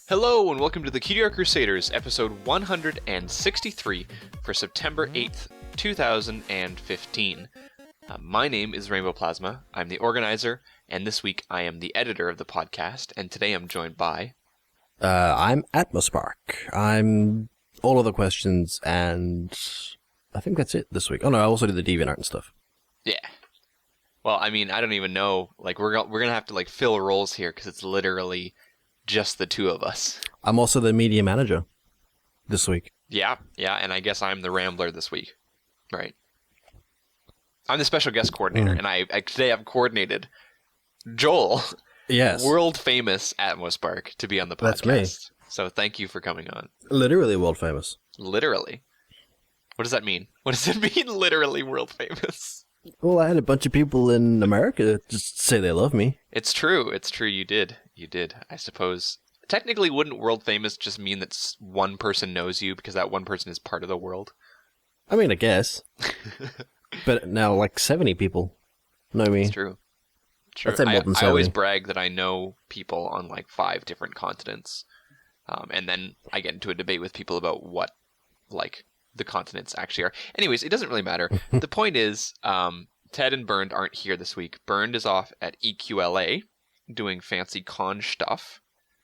Hello and welcome to the Cutie Art Crusaders, episode 163 for September 8th, 2015. My name is Rainbow Plasma, I'm the organizer, and this week I am the editor of the podcast, and today I'm joined by... I'm RaPIDFIRES. I'm all of the questions, and I think that's it this week. Oh no, I also did the DeviantArt and stuff. Yeah. Well, I mean, I don't even know, like, we're gonna have to, like, fill roles here, because it's literally just the two of us. I'm also the media manager this week. Yeah, and I guess I'm the Rambler this week. Right. I'm the special guest coordinator, and I today I've coordinated Joel, Yes. world famous RaPIDFIRES, to be on the podcast. That's me. So thank you for coming on. Literally world famous. Literally. What does that mean? What does it mean, literally world famous? Well, I had a bunch of people in America just say they love me. It's true. You did. I suppose. Technically, wouldn't world famous just mean that one person knows you because that one person is part of the world? I mean, I guess. But now, like, 70 people know me. It's true. I'd say more than I 70. always brag that I know people on like 5 different continents. And then I get into a debate with people about what, like, the continents actually are. Anyways, it doesn't really matter. The point is, Ted and Bernd aren't here this week. Bernd is off at EQLA doing fancy con stuff.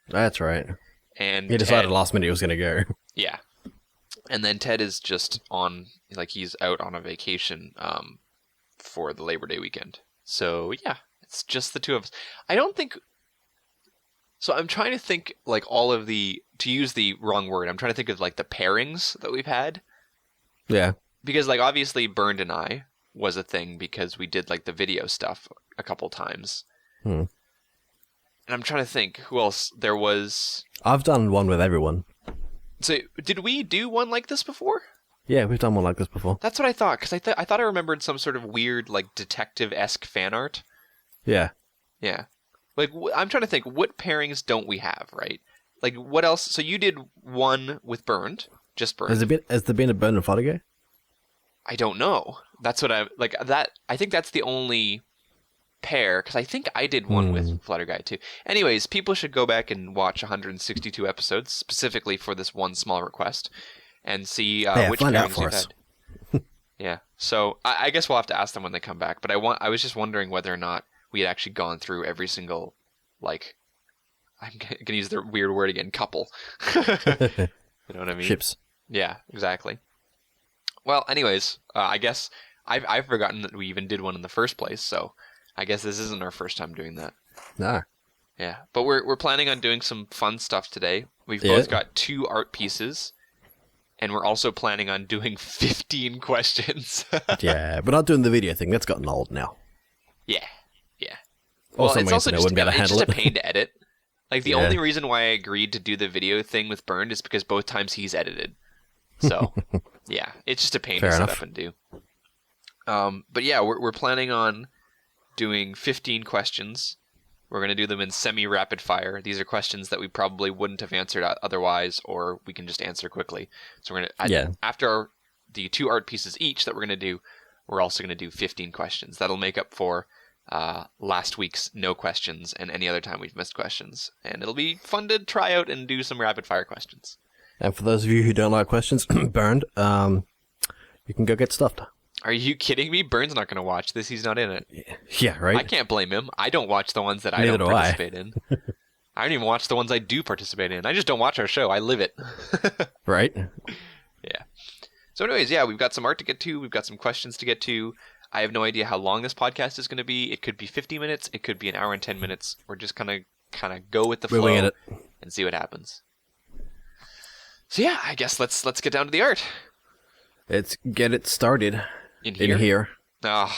That's right. And He decided last minute he was going to go. Yeah. And then Ted is just on, like, he's out on a vacation for the Labor Day weekend. So, yeah, it's just the two of us. I don't think... So I'm trying to think, like, all of the... To use the wrong word, I'm trying to think of, like, the pairings that we've had. Yeah. Because, like, obviously Bernd and I was a thing because we did, like, the video stuff a couple times. And I'm trying to think who else there was... I've done one with everyone. So, did we do one like this before? Yeah, we've done one like this before. That's what I thought, because I thought I remembered some sort of weird, like, detective-esque fan art. Yeah. Yeah. Like, I'm trying to think, what pairings don't we have, right? Like, what else? So you did one with Bernd, just Bernd. Has there been a Bernd and Fodder guy? I don't know. That's what I think that's the only pair, because I think I did one with Flutter Guy too. Anyways, people should go back and watch 162 episodes, specifically for this one small request, and see which pairings we've had. Yeah, so I guess we'll have to ask them when they come back, but I was just wondering whether or not we had actually gone through every single, like, I'm going to use the weird word again, couple. You know what I mean? Ships. Yeah, exactly. Well, anyways, I guess I've forgotten that we even did one in the first place, so I guess this isn't our first time doing that. Nah. Yeah, but we're planning on doing some fun stuff today. We've both got 2 art pieces, and we're also planning on doing 15 questions. Yeah, but not doing the video thing. That's gotten old now. Yeah. Or Well, it's also just handle a pain to edit. Like, the only reason why I agreed to do the video thing with Bernd is because both times he's edited. So, yeah, it's just a pain to set up and do. But yeah, we're planning on doing 15 questions. We're going to do them in semi-rapid fire. These are questions that we probably wouldn't have answered otherwise, or we can just answer quickly. So we're going to, after the 2 art pieces each that we're going to do, we're also going to do 15 questions. That'll make up for last week's no questions and any other time we've missed questions. And it'll be fun to try out and do some rapid fire questions. And for those of you who don't like questions, Bernd, you can go get stuffed. Are you kidding me? Bernd's not going to watch this. He's not in it. Yeah, right? I can't blame him. I don't watch the ones that I don't participate in. I don't even watch the ones I do participate in. I just don't watch our show. I live it. Right? Yeah. So anyways, yeah, we've got some art to get to. We've got some questions to get to. I have no idea how long this podcast is going to be. It could be 50 minutes. It could be an hour and 10 minutes. We're just kind of go with the flow and see what happens. So yeah, I guess let's get down to the art. Let's get it started. In here? Oh.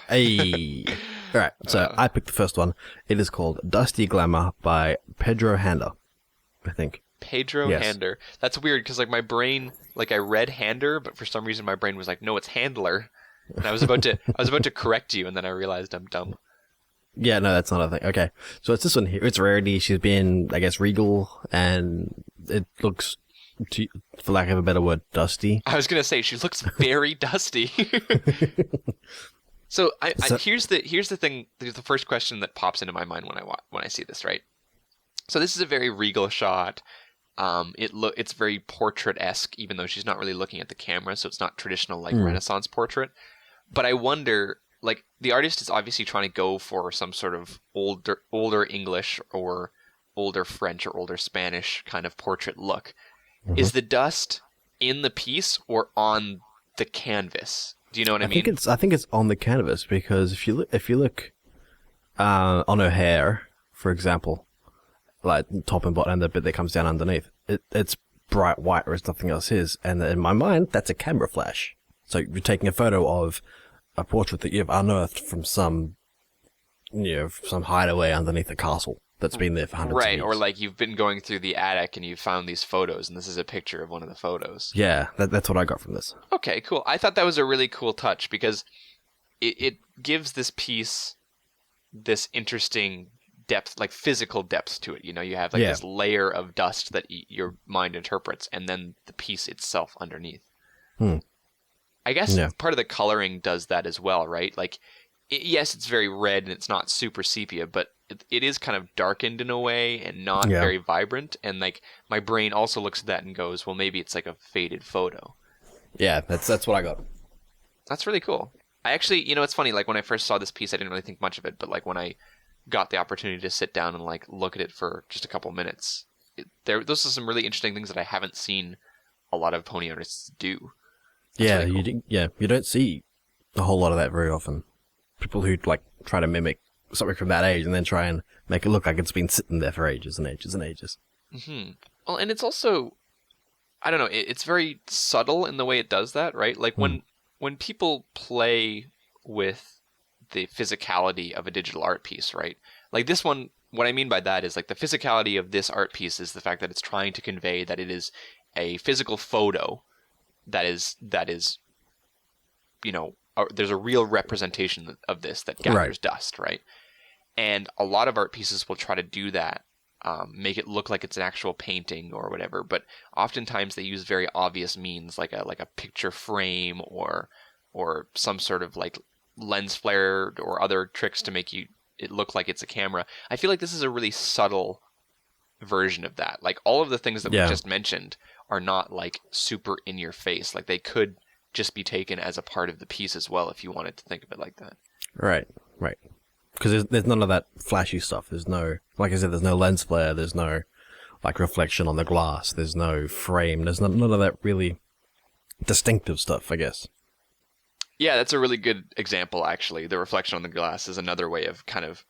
Hey. All right, so I picked the first one. It is called Dusty Glamour by Pedro Hander, I think. Pedro Hander. That's weird because, like, my brain, like, I read Hander, but for some reason my brain was like, no, it's Handler. And I was about to correct you, and then I realized I'm dumb. Yeah, no, that's not a thing. Okay, so it's this one here. It's Rarity. She's been, I guess, regal, and it looks, for lack of a better word, dusty. I was gonna say she looks very dusty. So here's the thing. The first question that pops into my mind when I see this, right? So this is a very regal shot. It's very portrait-esque, even though she's not really looking at the camera, so it's not traditional like Renaissance portrait. But I wonder, like, the artist is obviously trying to go for some sort of older English or older French or older Spanish kind of portrait look. Is the dust in the piece or on the canvas? Do you know what I mean? I think it's on the canvas, because if you look on her hair, for example, like top and bottom, and the bit that comes down underneath, it's bright white, whereas nothing else is. And in my mind, that's a camera flash. So you're taking a photo of a portrait that you've unearthed from some hideaway underneath a castle that's been there for hundreds of years. Right, or like you've been going through the attic and you found these photos, and this is a picture of one of the photos. Yeah, that's what I got from this. Okay, cool. I thought that was a really cool touch, because it gives this piece this interesting depth, like physical depth to it. You have like this layer of dust that your mind interprets, and then the piece itself underneath. I guess part of the coloring does that as well, right? Like, yes, it's very red and it's not super sepia, but it is kind of darkened in a way and not very vibrant. And like my brain also looks at that and goes, well, maybe it's like a faded photo. Yeah, that's what I got. That's really cool. I actually, it's funny, like when I first saw this piece, I didn't really think much of it, but like when I got the opportunity to sit down and like look at it for just a couple minutes, those are some really interesting things that I haven't seen a lot of pony artists do. That's really cool. You don't see a whole lot of that very often. People who like try to mimic something from that age and then try and make it look like it's been sitting there for ages and ages and ages. Well, and it's also, I don't know, it's very subtle in the way it does that, right? Like when people play with the physicality of a digital art piece, right? Like this one, what I mean by that is like the physicality of this art piece is the fact that it's trying to convey that it is a physical photo that is there's a real representation of this that gathers dust, right? And a lot of art pieces will try to do that, make it look like it's an actual painting or whatever, but oftentimes they use very obvious means like a picture frame or some sort of like lens flare or other tricks to make it look like it's a camera. I feel like this is a really subtle version of that. Like all of the things that we just mentioned are not like super in your face. Like they could just be taken as a part of the piece as well if you wanted to think of it like that. Right. Because there's none of that flashy stuff. There's no, like I said, there's no lens flare. There's no like reflection on the glass. There's no frame. There's none of that really distinctive stuff, I guess. Yeah, that's a really good example, actually. The reflection on the glass is another way of kind of,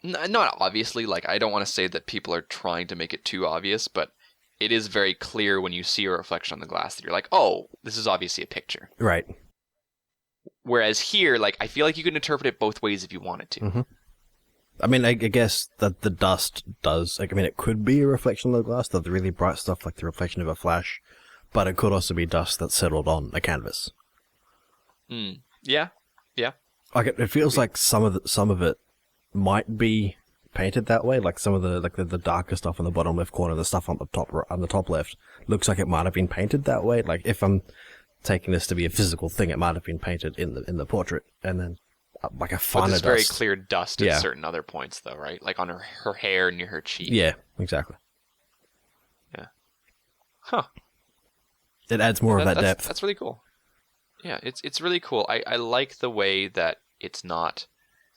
not obviously, like I don't want to say that people are trying to make it too obvious, but it is very clear when you see a reflection on the glass that you're like, oh, this is obviously a picture. Right. Whereas here, like, I feel like you can interpret it both ways if you wanted to. I mean, I guess that the dust does, like, I mean, it could be a reflection of the glass, the really bright stuff like the reflection of a flash, but it could also be dust that's settled on a canvas. Yeah. Like, it feels like some of it might be painted that way, like some of the darker stuff on the bottom left corner, the stuff on the top left looks like it might have been painted that way. Like if I'm taking this to be a physical thing, it might have been painted in the portrait, and then like a finer dust. But there's very clear dust at certain other points, though, right? Like on her hair near her cheek. Yeah, exactly. Yeah. Huh. It adds more of that depth. That's really cool. Yeah, it's really cool. I like the way that it's not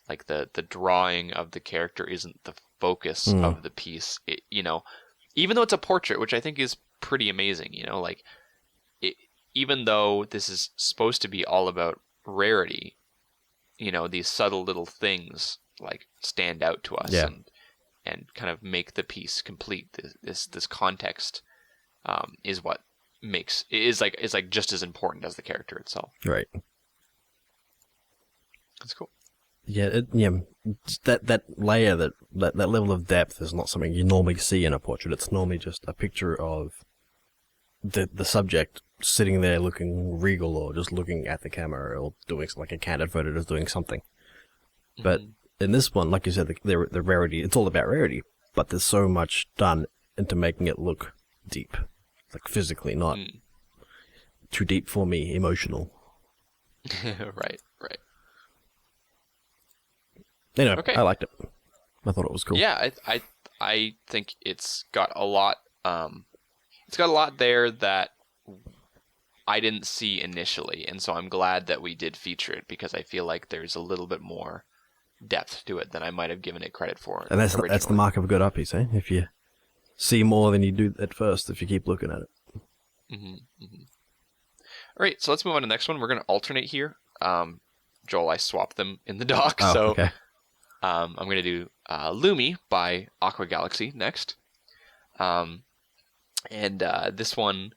like the drawing of the character isn't the focus of the piece. Even though it's a portrait, which I think is pretty amazing, like even though this is supposed to be all about rarity, these subtle little things like stand out to us and kind of make the piece complete. This context is what is like just as important as the character itself. Right. That's cool. Yeah, that layer, that level of depth is not something you normally see in a portrait. It's normally just a picture of the subject sitting there looking regal or just looking at the camera or doing like a candid photo, just doing something. But in this one, like you said, the rarity, it's all about rarity, but there's so much done into making it look deep, like physically, not too deep for me, emotional. Right. Okay. I liked it. I thought it was cool. Yeah, I think it's got a lot. It's got a lot there that I didn't see initially, and so I'm glad that we did feature it because I feel like there's a little bit more depth to it than I might have given it credit for. And that's the mark of a good art piece, eh? If you see more than you do at first, if you keep looking at it. Mm-hmm, mm-hmm. All right, so let's move on to the next one. We're going to alternate here. Joel, I swapped them in the doc, so okay. I'm going to do Lumi by Aqua Galaxy next. And this one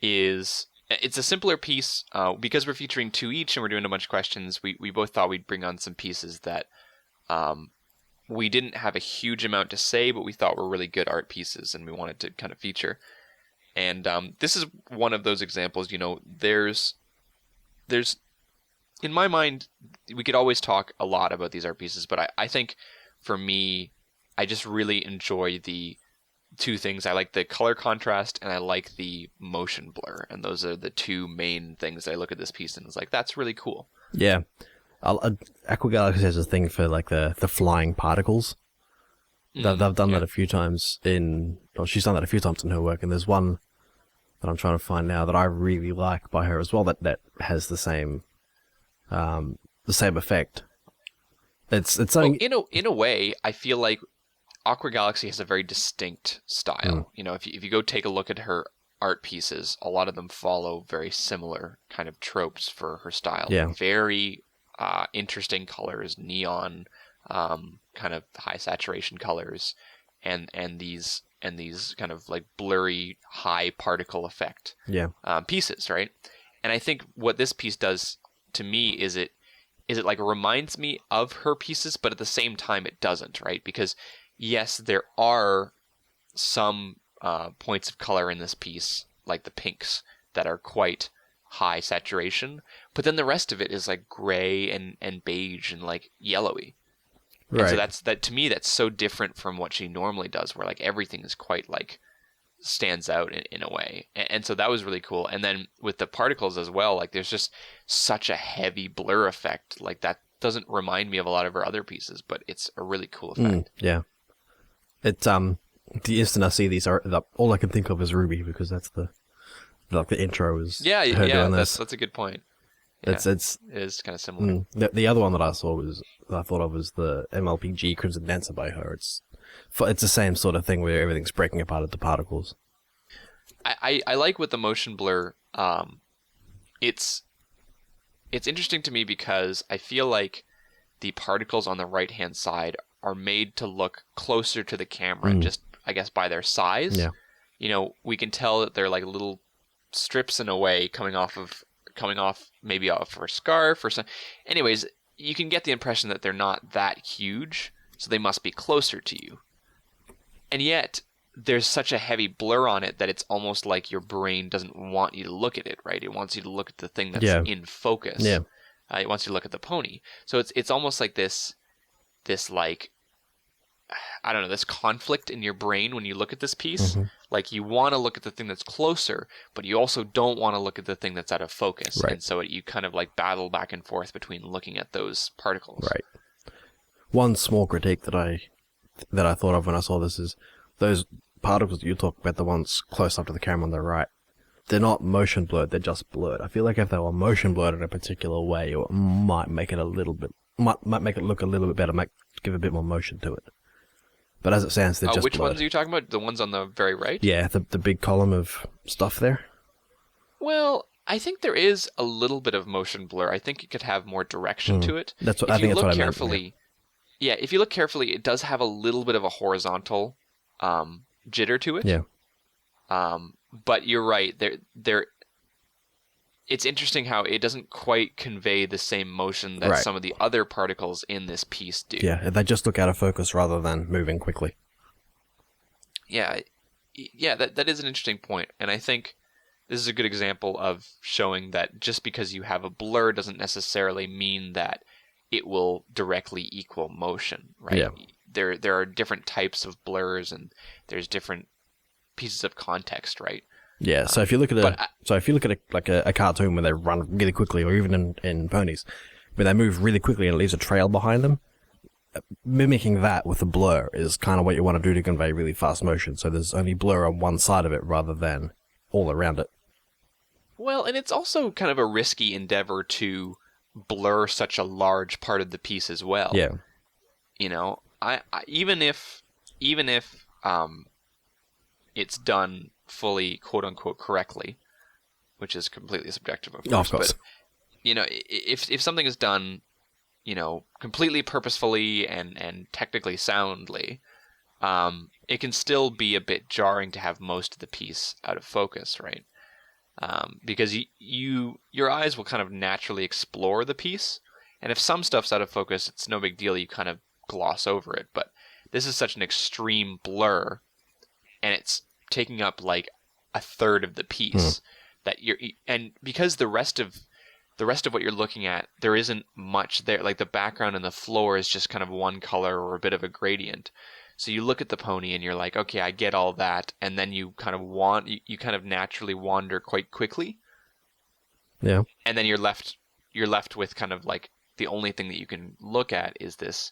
it's a simpler piece because we're featuring 2 each and we're doing a bunch of questions. We both thought we'd bring on some pieces that we didn't have a huge amount to say, but we thought were really good art pieces and we wanted to kind of feature. And this is one of those examples. There's in my mind, we could always talk a lot about these art pieces, but I think for me, I just really enjoy the 2 things. I like the color contrast and I like the motion blur, and those are the 2 main things that I look at this piece and it's like, that's really cool. Yeah. Aqua Galaxy has a thing for like the flying particles. They've done that a few times she's done that a few times in her work, and there's one that I'm trying to find now that I really like by her as well that has the same effect. It's something. Well, in a way, I feel like Aqua Galaxy has a very distinct style. If you go take a look at her art pieces, a lot of them follow very similar kind of tropes for her style. Yeah. Very interesting colors, neon, kind of high saturation colors, and these kind of like blurry high particle effect pieces, right? And I think what this piece does to me is it like reminds me of her pieces, but at the same time it doesn't, right? Because yes, there are some points of color in this piece, like the pinks, that are quite high saturation, but then the rest of it is like gray and beige and like yellowy. Right. And so that to me, that's so different from what she normally does, where like everything is quite like stands out in a way. And so that was really cool. And then with the particles as well, like there's just such a heavy blur effect. Like that doesn't remind me of a lot of her other pieces, but it's a really cool effect. Yeah. It's the instant I see these all I can think of is Ruby, because that's the intro is her doing this. That's a good point. Yeah, it is kind of similar. The other one that I thought of was the MLPG Crimson Dancer by her. It's the same sort of thing where everything's breaking apart at the particles. I like with the motion blur. It's interesting to me because I feel like the particles on the right hand side are made to look closer to the camera, just I guess by their size. Yeah. We can tell that they're like little strips in a way coming off maybe off her scarf or something. Anyways, you can get the impression that they're not that huge, so they must be closer to you. And yet, there's such a heavy blur on it that it's almost like your brain doesn't want you to look at it, right? It wants you to look at the thing that's in focus. Yeah. It wants you to look at the pony. So it's almost like this like, I don't know, this conflict in your brain when you look at this piece. Mm-hmm. Like you want to look at the thing that's closer, but you also don't want to look at the thing that's out of focus. Right. And so you kind of like battle back and forth between looking at those particles. Right. One small critique that I thought of when I saw this is those particles that you talk about, the ones close up to the camera on the right, they're not motion blurred, they're just blurred. I feel like if they were motion blurred in a particular way, it might make it might make it look a little bit better, might give a bit more motion to it. But as it stands, they're just which blurred. Ones are you talking about? The ones on the very right? Yeah, the big column of stuff there. Well, I think there is a little bit of motion blur. I think it could have more direction to it. I think that's what I meant. Yeah, if you look carefully, it does have a little bit of a horizontal jitter to it. Yeah. But you're right. It's interesting how it doesn't quite convey the same motion that some of the other particles in this piece do. Yeah, they just look out of focus rather than moving quickly. Yeah, that is an interesting point. And I think this is a good example of showing that just because you have a blur doesn't necessarily mean that it will directly equal motion, right? Yeah. There are different types of blurs and there's different pieces of context, right? Yeah, so if you look at a cartoon where they run really quickly, or even in ponies, where they move really quickly and it leaves a trail behind them, mimicking that with a blur is kind of what you want to do to convey really fast motion. So there's only blur on one side of it rather than all around it. Well, and it's also kind of a risky endeavor to blur such a large part of the piece as well. Yeah. You know, I even if it's done fully, quote unquote, correctly, which is completely subjective, of course. Of course. But, you know, if something is done, you know, completely purposefully and technically soundly, it can still be a bit jarring to have most of the piece out of focus, right? Because your eyes will kind of naturally explore the piece, and if some stuff's out of focus, it's no big deal. You kind of gloss over it, but this is such an extreme blur, and it's taking up like a third of the piece that and because the rest of what you're looking at, there isn't much there. Like the background and the floor is just kind of one color or a bit of a gradient. So you look at the pony and you're like, okay, I get all that, and then you kind of you kind of naturally wander quite quickly. Yeah. And then you're left with kind of like the only thing that you can look at is this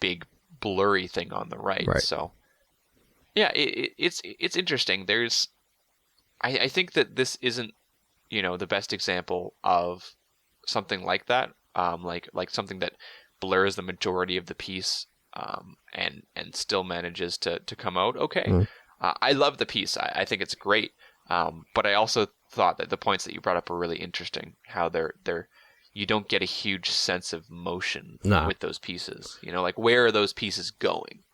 big blurry thing on the right. So yeah, it's interesting. I think that this isn't, you know, the best example of something like that. Like something that blurs the majority of the piece. And still manages to come out okay. I love the piece. I think it's great. But I also thought that the points that you brought up were really interesting. How you don't get a huge sense of motion with those pieces. You know, like where are those pieces going?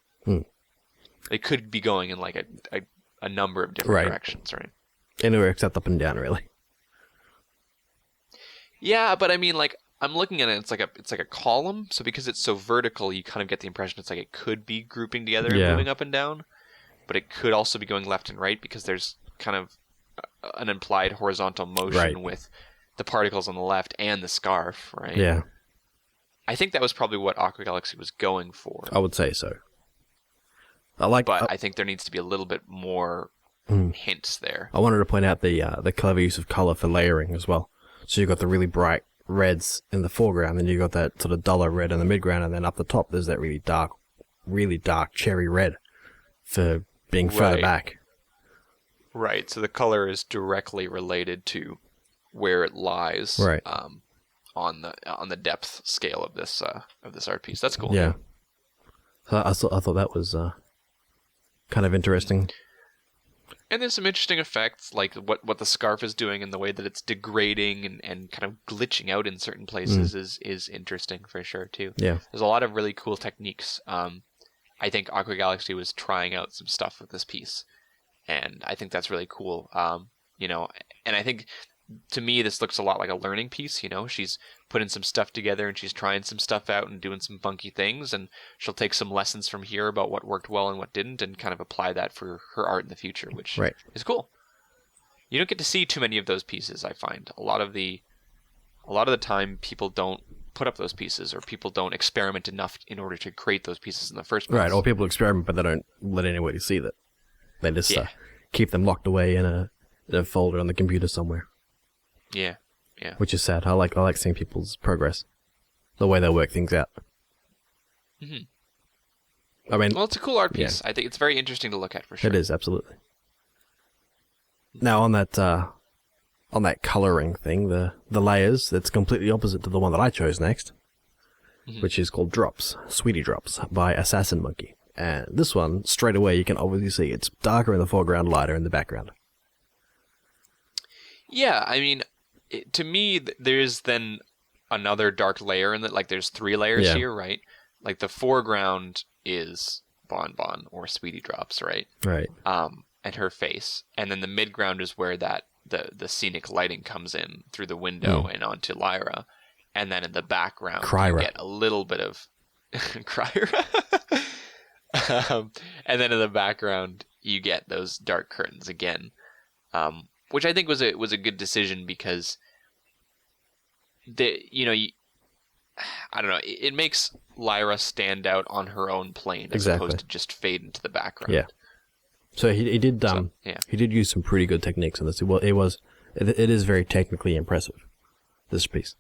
They could be going in like a number of different directions, right? Anywhere except up and down, really. Yeah, but I mean, like, I'm looking at it, it's like a column, so because it's so vertical, you kind of get the impression it's like it could be grouping together and moving up and down, but it could also be going left and right because there's kind of an implied horizontal motion with the particles on the left and the scarf, right? Yeah. I think that was probably what Aqua Galaxy was going for. I would say so. But I think there needs to be a little bit more hints there. I wanted to point out the clever use of color for layering as well. So you've got the really bright reds in the foreground, then you got that sort of duller red in the midground, and then up the top there's that really dark cherry red for being further back. Right. So the color is directly related to where it lies. Right. On the depth scale of this art piece. That's cool. Yeah. So I thought that was kind of interesting. And there's some interesting effects, like what the scarf is doing and the way that it's degrading and kind of glitching out in certain places is interesting for sure too. Yeah. There's a lot of really cool techniques. I think Aqua Galaxy was trying out some stuff with this piece, and I think that's really cool. You know, and I think to me this looks a lot like a learning piece. You know, she's putting some stuff together and she's trying some stuff out and doing some funky things, and she'll take some lessons from here about what worked well and what didn't, and kind of apply that for her art in the future, which is cool. You don't get to see too many of those pieces. I find a lot of the time people don't put up those pieces, or people don't experiment enough in order to create those pieces in the first place. Right, or people experiment but they don't let anybody see that. They just keep them locked away in a folder on the computer somewhere. Yeah. Yeah. Which is sad. I like seeing people's progress, the way they work things out. I mean, well, it's a cool art piece. I think it's very interesting to look at for sure. It is, absolutely. Now on that coloring thing, the layers, that's completely opposite to the one that I chose next, which is called Drops, Sweetie Drops by Assassin Monkey. And this one, straight away, you can obviously see it's darker in the foreground, lighter in the background. Yeah, I mean, to me, there's then another dark layer in that. Like, there's 3 layers here, right? Like, the foreground is Bon Bon or Sweetie Drops, right? Right. And her face, and then the midground is where that the scenic lighting comes in through the window and onto Lyra, and then in the background you get a little bit of Kryra. And then in the background you get those dark curtains again. Which I think was a good decision because I don't know, it makes Lyra stand out on her own plane as opposed to just fade into the background. Yeah. So he did he did use some pretty good techniques on this. It is very technically impressive, this piece.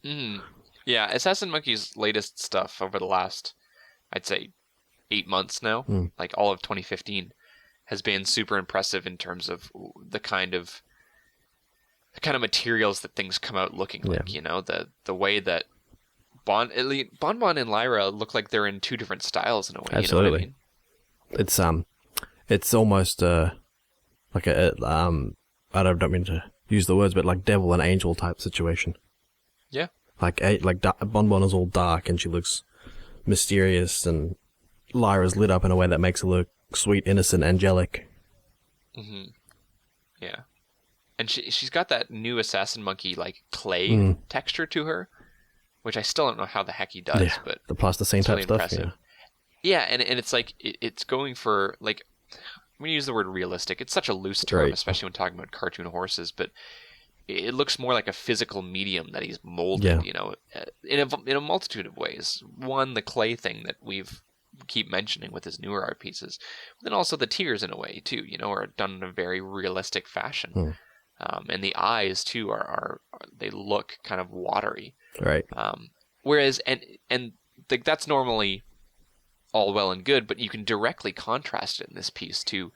Yeah, Assassin Monkey's latest stuff over the last I'd say 8 months now, like all of 2015, has been super impressive in terms of the kind of materials that things come out looking like. You know, the way that Bonbon and Lyra look like they're in two different styles in a way. Absolutely. You know what I mean? It's almost like a I don't mean to use the words, but like devil and angel type situation. Yeah. Like Bonbon is all dark and she looks mysterious, and Lyra's lit up in a way that makes her look sweet, innocent, angelic. Yeah. And she's got that new assassin monkey like clay texture to her, which I still don't know how the heck he does, but the plasticine type really stuff. Impressive. Yeah, and it's like it's going for like, I'm gonna use the word realistic. It's such a loose term, Right. especially when talking about cartoon horses, but it looks more like a physical medium that he's molded, you know, in a multitude of ways. One, the clay thing that we've keep mentioning with his newer art pieces, but then also the tears in a way too, you know, are done in a very realistic fashion. And the eyes too are they look kind of watery. Right. Whereas and like that's normally all well and good, but you can directly contrast it in this piece to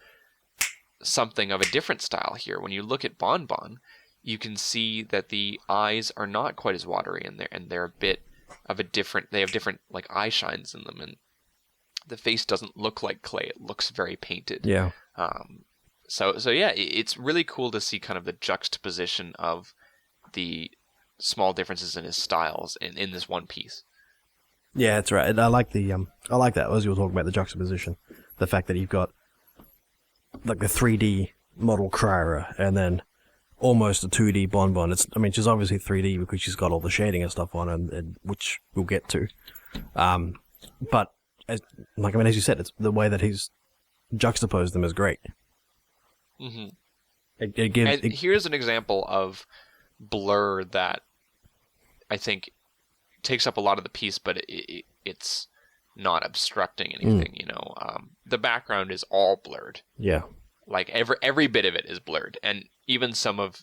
something of a different style here. When you look at Bonbon, you can see that the eyes are not quite as watery, and they're a bit of a different. They have different like eye shines in them, and the face doesn't look like clay. It looks very painted. Yeah. So yeah, it's really cool to see kind of the juxtaposition of the small differences in his styles in this one piece. Yeah, that's right. And I like that as you were talking about the juxtaposition, the fact that you've got like the 3D model Kryra and then almost a 2D Bonbon. She's obviously 3D because she's got all the shading and stuff on, and which we'll get to. But as you said, it's the way that he's juxtaposed them is great. Here's an example of blur that I think takes up a lot of the piece, but it's not obstructing anything. You know, the background is all blurred. Yeah, like every bit of it is blurred, and even some of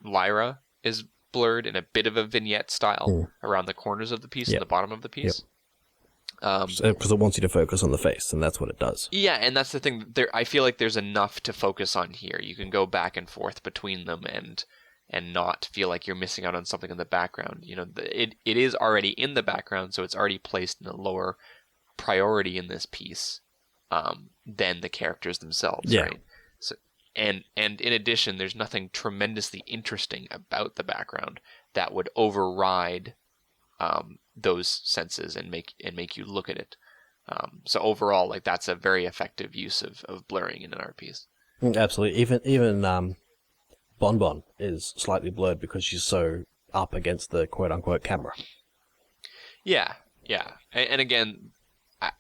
Lyra is blurred in a bit of a vignette style around the corners of the piece and the bottom of the piece. Because it wants you to focus on the face, and that's what it does. Yeah, and that's the thing. I feel like there's enough to focus on here. You can go back and forth between them and not feel like you're missing out on something in the background. You know, it is already in the background, so it's already placed in a lower priority in this piece than the characters themselves, right? So, and in addition, there's nothing tremendously interesting about the background that would override those senses and make you look at it. So overall, like that's a very effective use of blurring in an art piece. Absolutely. Even Bonbon is slightly blurred because she's so up against the quote-unquote camera. Yeah. And again,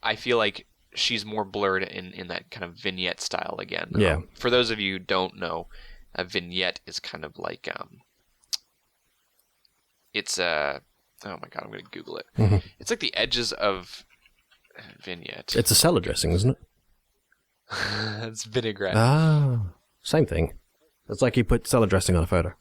I feel like she's more blurred in that kind of vignette style again. Yeah. For those of you who don't know, a vignette is kind of like... it's a... Oh my god, I'm going to Google it. It's like the edges of vignette. It's a salad dressing, isn't it? It's vinaigrette. Ah, same thing. It's like you put salad dressing on a photo.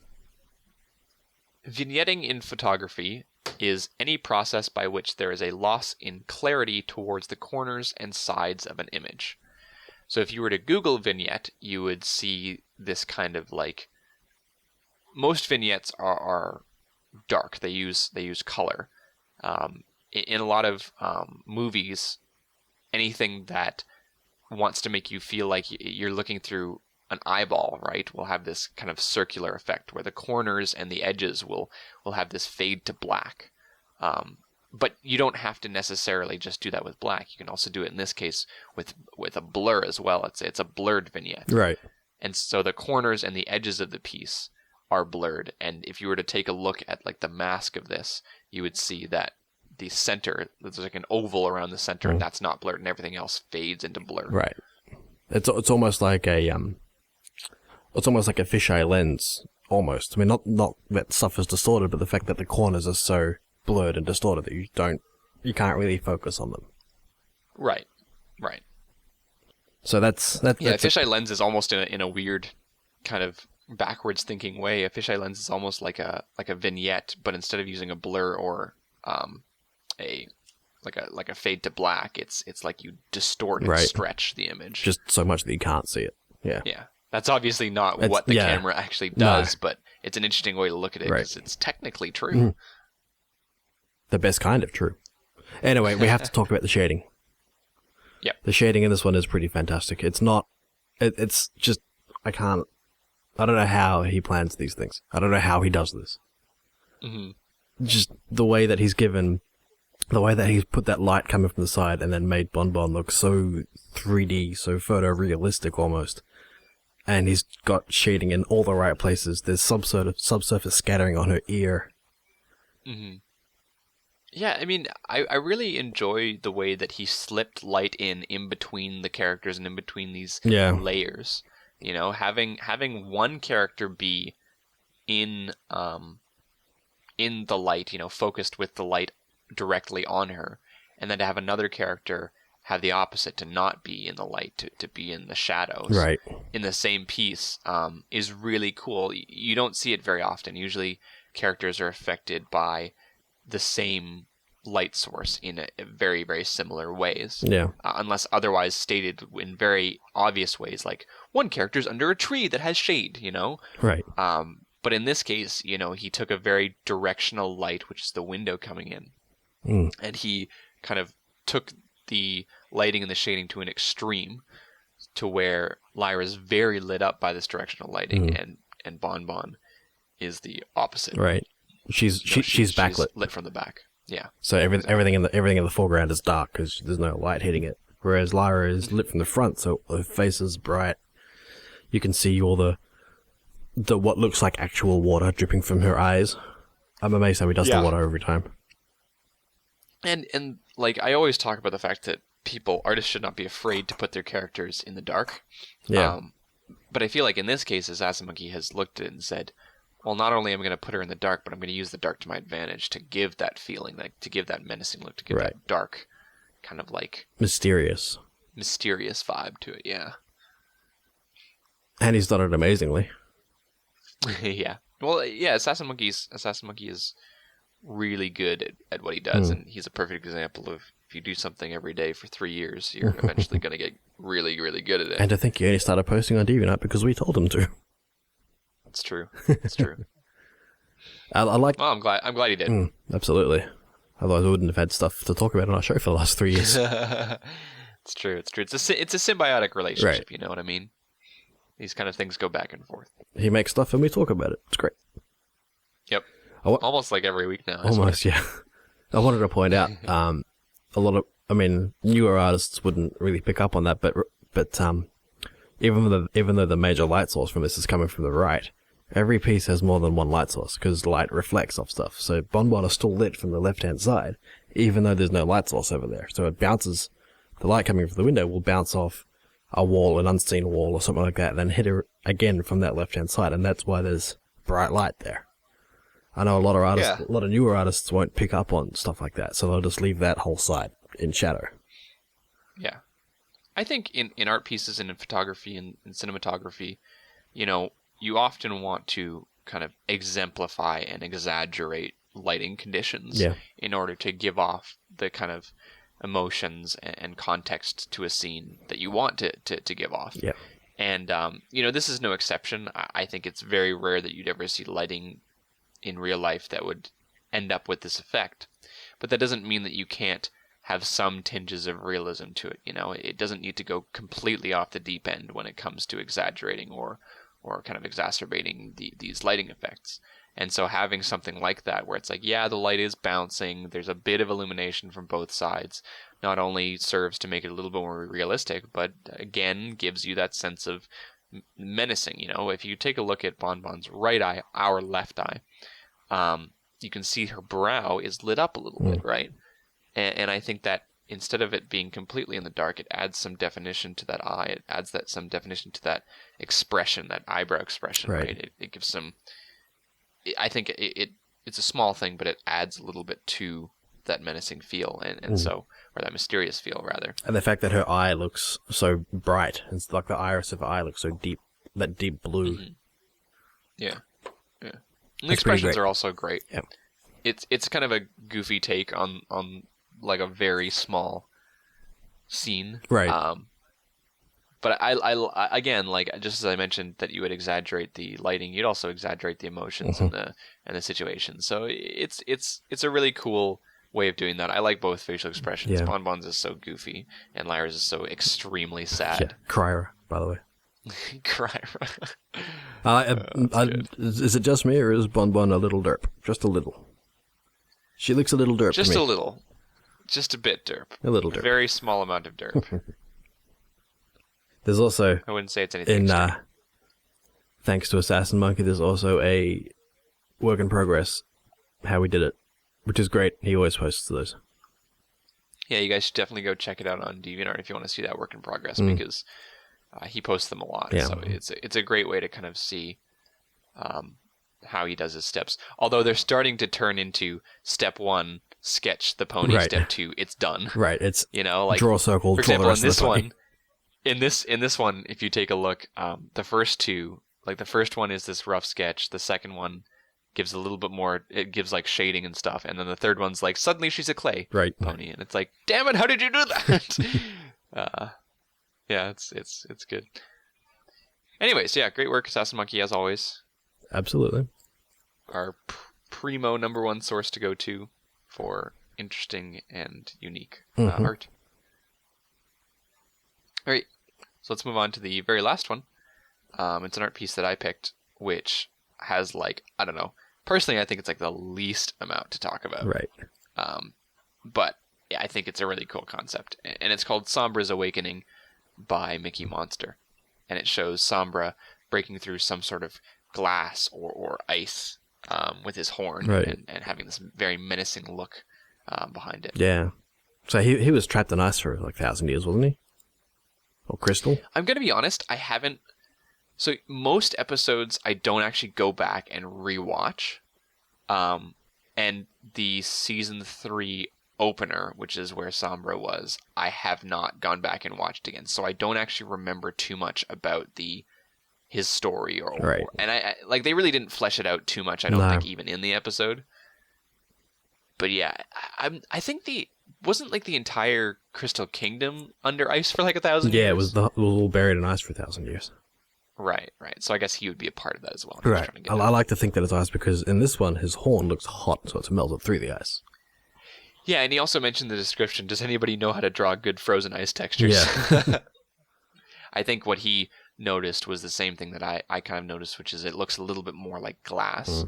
Vignetting in photography is any process by which there is a loss in clarity towards the corners and sides of an image. So if you were to Google vignette, you would see this kind of like... Most vignettes are dark. They use color. In a lot of movies, anything that wants to make you feel like you're looking through an eyeball, right, will have this kind of circular effect where the corners and the edges will have this fade to black. But you don't have to necessarily just do that with black. You can also do it in this case with a blur as well. It's a blurred vignette. Right. And so the corners and the edges of the piece are blurred. And if you were to take a look at like the mask of this, you would see that the center, there's like an oval around the center, and that's not blurred, and everything else fades into blur. Right. It's almost like a fisheye lens, almost. I mean, not that stuff is distorted, but the fact that the corners are so blurred and distorted that you can't really focus on them. Right. So that's fisheye lens is almost in a weird kind of backwards thinking way. A fisheye lens is almost like a vignette, but instead of using a blur or a like a fade to black. It's like you distort and stretch the image just so much that you can't see it. Yeah. Yeah. That's obviously not what the camera actually does, but it's an interesting way to look at it because it's technically true. Mm. The best kind of true. Anyway, we have to talk about the shading. Yeah. The shading in this one is pretty fantastic. It's not... It's just... I don't know how he plans these things. I don't know how he does this. Mm-hmm. Just the way that he's given... The way that he's put that light coming from the side and then made Bon Bon look so 3D, so photorealistic almost. And he's got shading in all the right places. There's some sort of subsurface scattering on her ear. Mm-hmm. Yeah, I mean, I really enjoy the way that he slipped light in between the characters and in between these layers. You know, having one character be in the light, you know, focused with the light directly on her, and then to have another character have the opposite, to not be in the light, to be in the shadows in the same piece, is really cool. You don't see it very often. Usually characters are affected by the same light source in very, very similar ways. Unless otherwise stated in very obvious ways, like one character's under a tree that has shade, you know? But in this case, you know, he took a very directional light, which is the window coming in, and he kind of took the lighting and the shading to an extreme, to where Lyra's very lit up by this directional lighting, and Bon Bon is the opposite. She's backlit. She's lit from the back. Yeah. So everything in the foreground is dark because there's no light hitting it. Whereas Lyra is lit from the front, so her face is bright. You can see all the what looks like actual water dripping from her eyes. I'm amazed how he does the water every time. And like, I always talk about the fact that artists should not be afraid to put their characters in the dark. But I feel like in this case, Assassin Monkey has looked at it and said, well, not only am I going to put her in the dark, but I'm going to use the dark to my advantage to give that feeling, like to give that menacing look, to give that dark, kind of like mysterious vibe to it. Yeah. And he's done it amazingly. Yeah. Well, yeah. Assassin Monkey is really good at what he does, and he's a perfect example of, if you do something every day for 3 years, you're eventually going to get really, really good at it. And I think he only started posting on DeviantArt because we told him to. It's true. It's true. I like. Well, I'm glad he did. Absolutely. Otherwise, we wouldn't have had stuff to talk about on our show for the last 3 years. It's true. It's true. It's a symbiotic relationship. You know what I mean? These kind of things go back and forth. He makes stuff and we talk about it. It's great. Yep. Almost like every week now. Almost, yeah. I wanted to point out, a lot of, newer artists wouldn't really pick up on that, but even though the major light source from this is coming from the right, every piece has more than one light source because light reflects off stuff. So Bon Bon is still lit from the left-hand side, even though there's no light source over there. So it bounces, the light coming from the window will bounce off a wall, an unseen wall or something like that, and then hit her again from that left-hand side, and that's why there's bright light there. I know a lot of artists, a lot of newer artists won't pick up on stuff like that, so they'll just leave that whole side in shadow. Yeah. I think in art pieces and in photography and in cinematography, you know, you often want to kind of exemplify and exaggerate lighting conditions in order to give off the kind of emotions and context to a scene that you want to give off. Yeah. And, you know, this is no exception. I think it's very rare that you'd ever see lighting in real life that would end up with this effect. But that doesn't mean that you can't have some tinges of realism to it. You know, it doesn't need to go completely off the deep end when it comes to exaggerating or kind of exacerbating these lighting effects. And so having something like that where it's like, yeah, the light is bouncing, there's a bit of illumination from both sides, not only serves to make it a little bit more realistic, but again gives you that sense of menacing. You know, if you take a look at Bon Bon's right eye, our left eye, you can see her brow is lit up a little bit, right? And I think that instead of it being completely in the dark, it adds some definition to that eye. It adds some definition to that expression, that eyebrow expression, right? It gives some... I think it's a small thing, but it adds a little bit to that menacing feel, and so, or that mysterious feel, rather. And the fact that her eye looks so bright, it's like the iris of her eye looks so deep, that deep blue. Mm-hmm. Yeah. And the expressions are also great. Yeah. It's kind of a goofy take on like a very small scene. Right. But I again, like just as I mentioned that you would exaggerate the lighting, you'd also exaggerate the emotions and the situation. So it's a really cool way of doing that. I like both facial expressions. Yeah. Bonbon's is so goofy, and Lyra's is so extremely sad. Yeah, crier, by the way. Crier. Is it just me, or is Bonbon a little derp? Just a little. She looks a little derp. Just to me. a little. Just a bit derp. A little derp. A very small amount of derp. There's also, I wouldn't say it's anything extreme. Thanks to Assassin Monkey, there's also a work in progress, how we did it, which is great. He always posts those. Yeah, you guys should definitely go check it out on DeviantArt if you want to see that work in progress, because he posts them a lot. Yeah. So it's a great way to kind of see how he does his steps. Although they're starting to turn into step 1, sketch the pony, Right. step 2, it's done. Right, it's like draw a circle, for draw example, the rest in this of the pony. one, in this one, if you take a look, the first two, like the first one is this rough sketch. The second one gives a little bit more. It gives like shading and stuff, and then the third one's like suddenly she's a clay pony, and it's like, damn it, how did you do that? Yeah, it's good. Anyways, yeah, great work, Assassin Monkey, as always. Absolutely. Our primo #1 source to go to for interesting and unique art. All right, so let's move on to the very last one. It's an art piece that I picked, which has like, I don't know. Personally, I think it's like the least amount to talk about. Right. But yeah, I think it's a really cool concept. And it's called Sombra's Awakening by Mickey Monster. And it shows Sombra breaking through some sort of glass or ice with his horn, right, and having this very menacing look behind it. Yeah. So he was trapped in ice for like 1,000 years, wasn't he? Or crystal? I'm going to be honest, I haven't. So most episodes I don't actually go back and rewatch. And the season 3 opener, which is where Sombra was, I have not gone back and watched again. So I don't actually remember too much about his story right. And I like they really didn't flesh it out too much, I don't think, even in the episode. But yeah, I think wasn't like the entire Crystal Kingdom under ice for like 1,000 years? Yeah, it was all buried in ice for 1,000 years. Right. So I guess he would be a part of that as well. Right. I like to think that it's ice because in this one, his horn looks hot, so it's melted through the ice. Yeah, and he also mentioned in the description, does anybody know how to draw good frozen ice textures? Yeah. I think what he noticed was the same thing that I kind of noticed, which is it looks a little bit more like glass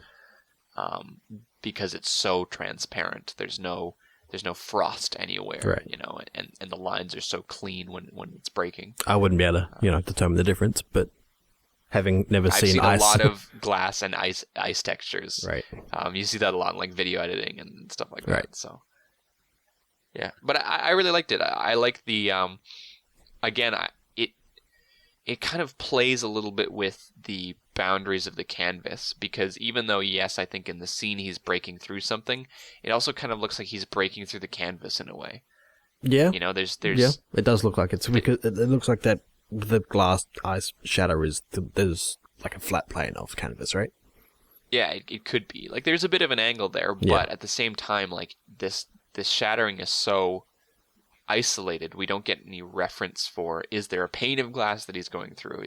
because it's so transparent. There's no frost anywhere, right. And the lines are so clean when it's breaking. I wouldn't be able to, determine the difference, but having never seen ice, a lot of glass and ice textures. Right. You see that a lot in like video editing and stuff like that. Right. So, yeah, but I really liked it. I like the again, it kind of plays a little bit with the boundaries of the canvas, because even though, yes, I think in the scene he's breaking through something, it also kind of looks like he's breaking through the canvas in a way. Yeah. There's yeah, it does look like it's because it looks like that the glass ice shadow there's like a flat plane of canvas, right? Yeah, it could be. Like there's a bit of an angle there, but at the same time, like this shattering is so isolated. We don't get any reference for, is there a pane of glass that he's going through?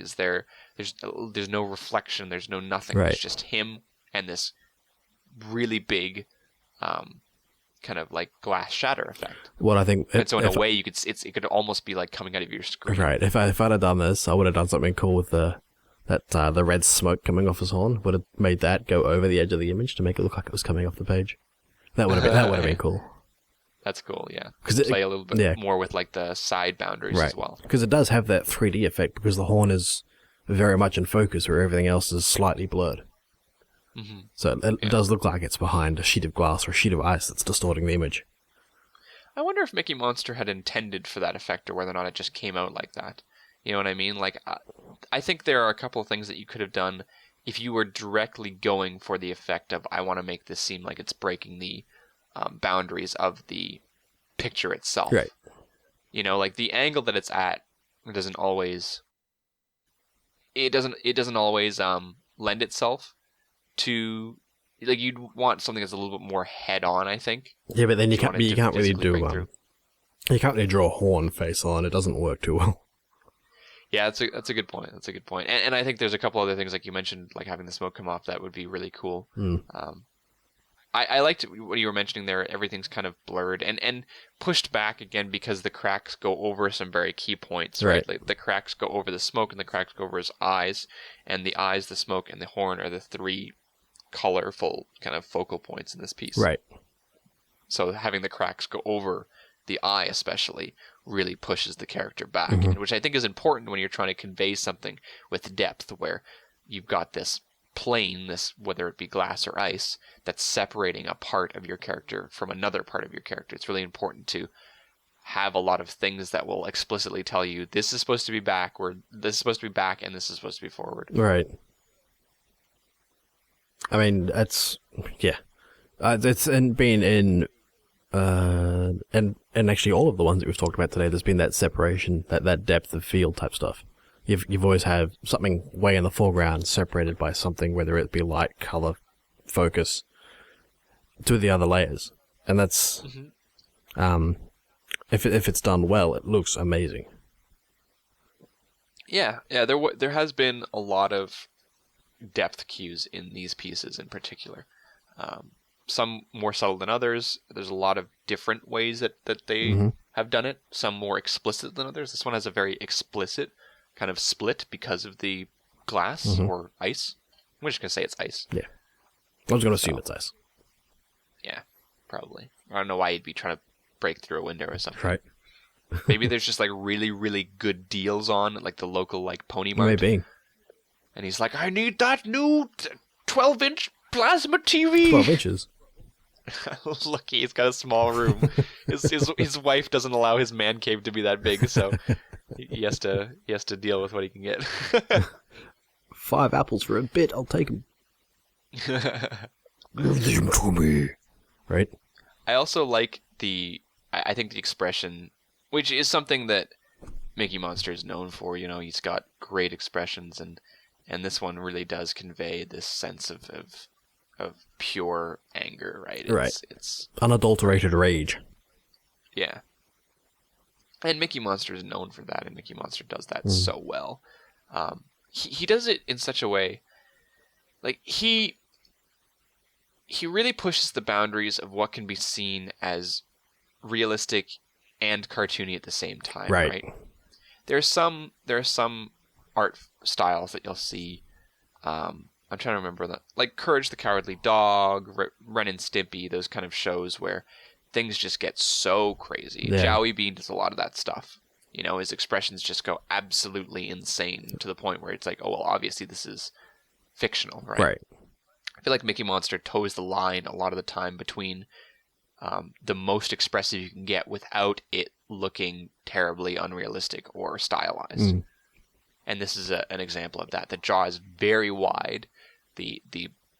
There's no reflection, there's no nothing. Right. It's just him and this really big kind of like glass shatter effect. What I think, and so in a way you could it could almost be like coming out of your screen. Right. If I'd have done this, I would have done something cool with the red smoke coming off his horn. Would have made that go over the edge of the image to make it look like it was coming off the page. That would have been cool. That's cool, yeah. Because play a little bit more with like the side boundaries as well. Because it does have that 3D effect because the horn is very much in focus where everything else is slightly blurred. Mm-hmm. So it does look like it's behind a sheet of glass or a sheet of ice that's distorting the image. I wonder if Mickey Monster had intended for that effect or whether or not it just came out like that. You know what I mean? Like, I think there are a couple of things that you could have done if you were directly going for the effect of, I want to make this seem like it's breaking the boundaries of the picture itself. Right. Like the angle that it's at doesn't always lend itself to like you'd want something that's a little bit more head on, I think. Yeah, but then you can't really you can't really draw a horn face on. It doesn't work too well. Yeah, that's a good point. That's a good point. And I think there's a couple other things like you mentioned, like having the smoke come off. That would be really cool. I liked what you were mentioning there. Everything's kind of blurred and pushed back again because the cracks go over some very key points, right? Like the cracks go over the smoke and the cracks go over his eyes, and the eyes, the smoke, and the horn are the three colorful kind of focal points in this piece. Right. So having the cracks go over the eye especially really pushes the character back, which I think is important when you're trying to convey something with depth where you've got this plane, this whether it be glass or ice, that's separating a part of your character from another part of your character. It's really important to have a lot of things that will explicitly tell you this is supposed to be back, or this is supposed to be back, and this is supposed to be forward. Right. I mean, that's it's and being in and actually all of the ones that we've talked about today, there's been that separation, that depth of field type stuff. You've always had something way in the foreground separated by something, whether it be light, color, focus, to the other layers, and that's if it's done well, it looks amazing. Yeah. There has been a lot of depth cues in these pieces in particular. Some more subtle than others. There's a lot of different ways that they have done it. Some more explicit than others. This one has a very explicit kind of split because of the glass or ice. I'm just going to say it's ice. Yeah. I was going to assume it's ice. Yeah, probably. I don't know why you'd be trying to break through a window or something. Right. Maybe there's just like really, really good deals on like the local like Pony Mart. Maybe. And he's like, I need that new 12-inch plasma TV. 12 inches. Lucky he's got a small room. His wife doesn't allow his man cave to be that big, so he has to deal with what he can get. 5 apples for a bit, I'll take them. Give them to me. Right? I also like I think the expression, which is something that Mickey Monster is known for. You know, he's got great expressions, and this one really does convey this sense of pure anger, right? It's unadulterated rage. Yeah. And Mickey Monster is known for that, and Mickey Monster does that so well. He does it in such a way, like he really pushes the boundaries of what can be seen as realistic and cartoony at the same time, right? There are some art styles that you'll see. I'm trying to remember that, like Courage the Cowardly Dog, Ren and Stimpy, those kind of shows where things just get so crazy. Yeah. Jowie Bean does a lot of that stuff. You know, his expressions just go absolutely insane to the point where it's like, oh well, obviously this is fictional, right? Right. I feel like Mickey Monster toes the line a lot of the time between the most expressive you can get without it looking terribly unrealistic or stylized. And this is an example of that. The jaw is very wide. The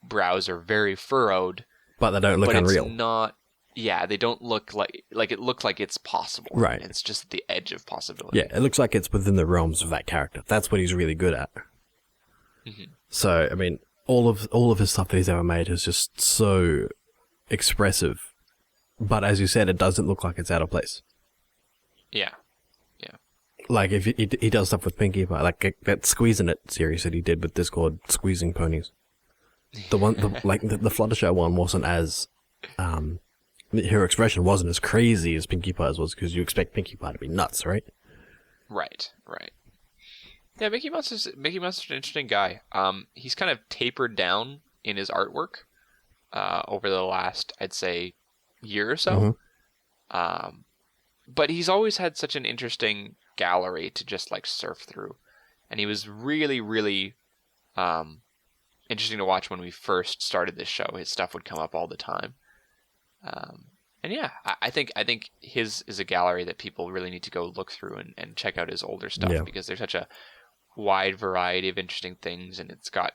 brows are very furrowed. But they don't look unreal. It's not. Yeah, they don't look like it looks like it's possible. Right. It's just at the edge of possibility. Yeah, it looks like it's within the realms of that character. That's what he's really good at. So, I mean, all of his stuff that he's ever made is just so expressive. But as you said, it doesn't look like it's out of place. Yeah. Like if he does stuff with Pinkie Pie, like that Squeezing It series that he did with Discord, Squeezing Ponies. The Fluttershy one wasn't as, her expression wasn't as crazy as Pinkie Pie's was, because you expect Pinkie Pie to be nuts, right? Right. Yeah, Mickey Monster's an interesting guy. He's kind of tapered down in his artwork over the last, I'd say, year or so. But he's always had such an interesting gallery to just like surf through, and he was really, really interesting to watch when we first started this show. His stuff would come up all the time, and yeah, I think his is a gallery that people really need to go look through and check out his older stuff, because there's such a wide variety of interesting things, and it's got,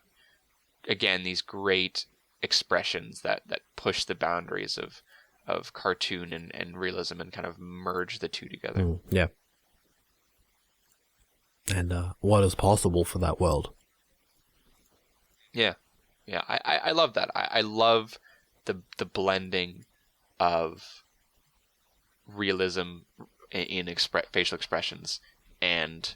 again, these great expressions that push the boundaries of cartoon and realism and kind of merge the two together. Yeah. And what is possible for that world. Yeah. Yeah, I love that. I love the blending of realism in facial expressions and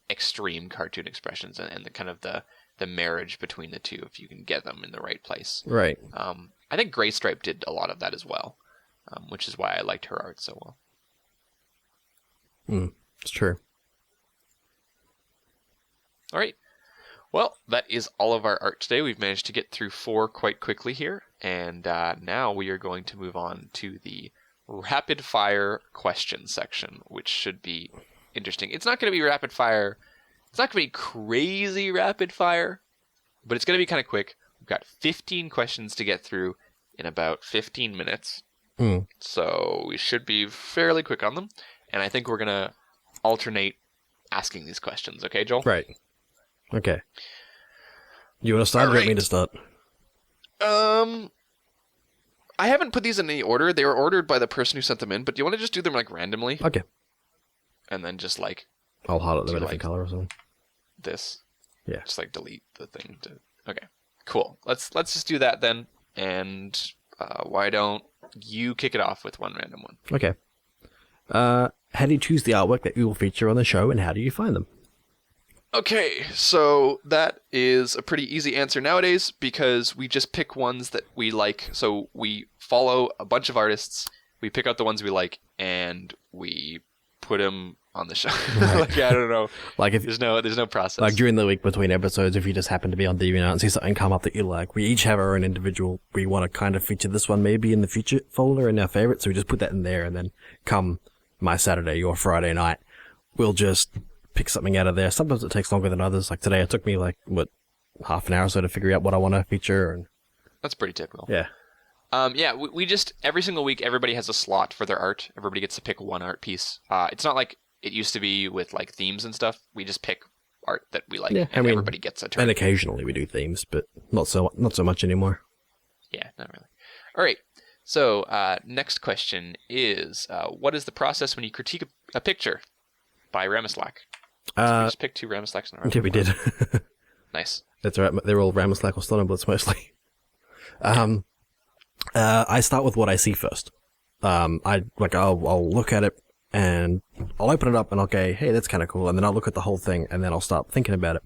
extreme cartoon expressions, and the kind of the marriage between the two, if you can get them in the right place. Right. I think Gray Stripe did a lot of that as well, which is why I liked her art so well. It's true. All right. Well, that is all of our art today. We've managed to get through 4 quite quickly here, and now we are going to move on to the rapid fire question section, which should be interesting. It's not going to be rapid fire. It's not going to be crazy rapid fire, but it's going to be kind of quick. We've got 15 questions to get through in about 15 minutes, so we should be fairly quick on them, and I think we're going to alternate asking these questions. Okay, Joel? Right. Okay. You want to start or do you want me to start? I haven't put these in any order. They were ordered by the person who sent them in, but do you want to just do them like randomly? Okay. And then just like... I'll highlight them in a different color or something. This. Yeah. Just like delete the thing to... Okay. Cool. Let's just do that then. And why don't you kick it off with one random one? Okay. How do you choose the artwork that you will feature on the show, and how do you find them? Okay, so that is a pretty easy answer nowadays because we just pick ones that we like. So we follow a bunch of artists, we pick out the ones we like, and we put them on the show. Right. Like, I don't know. Like if there's no process. Like during the week between episodes, if you just happen to be on DeviantArt and see something come up that you like, we each have our own individual. We want to kind of feature this one maybe in the future folder in our favorites, so we just put that in there, and then come my Saturday or Friday night, we'll just pick something out of there. Sometimes it takes longer than others. Like today, it took me half an hour or so to figure out what I want to feature. And that's pretty typical. Yeah. We just every single week everybody has a slot for their art. Everybody gets to pick one art piece. It's not like it used to be with like themes and stuff. We just pick art that we like, and everybody gets a turn. And occasionally we do themes, but not so much anymore. Yeah, not really. All right. So next question is, what is the process when you critique a picture by Ramislack? So we just picked 2 Ramislacks in a row. Yeah, we did. Nice. That's all right. They're all Ramislack or Stunnerblitz mostly. I start with what I see first. I'll look at it and I'll open it up and I'll go, hey, that's kind of cool. And then I'll look at the whole thing and then I'll start thinking about it.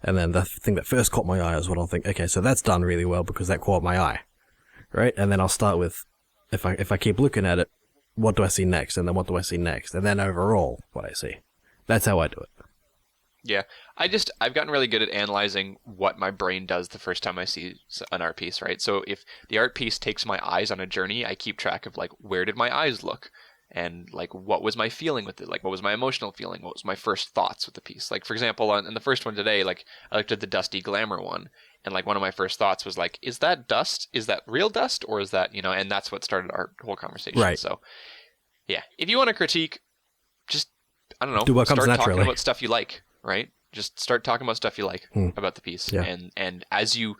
And then the thing that first caught my eye is what I'll think, okay, so that's done really well because that caught my eye. Right? And then I'll start with, if I keep looking at it, what do I see next? And then what do I see next? And then overall, what I see. That's how I do it. Yeah, I've gotten really good at analyzing what my brain does the first time I see an art piece, right? So if the art piece takes my eyes on a journey, I keep track of like, where did my eyes look? And like, what was my feeling with it? Like, what was my emotional feeling? What was my first thoughts with the piece? Like, for example, in the first one today, like I looked at the Dusty Glamour one, and like one of my first thoughts was like, is that dust? Is that real dust? Or is that, and that's what started our whole conversation. Right. So yeah, if you want to critique, just, I don't know, do what comes start naturally. talking about stuff you like. Right? Just start talking about stuff you like about the piece. Yeah. And as you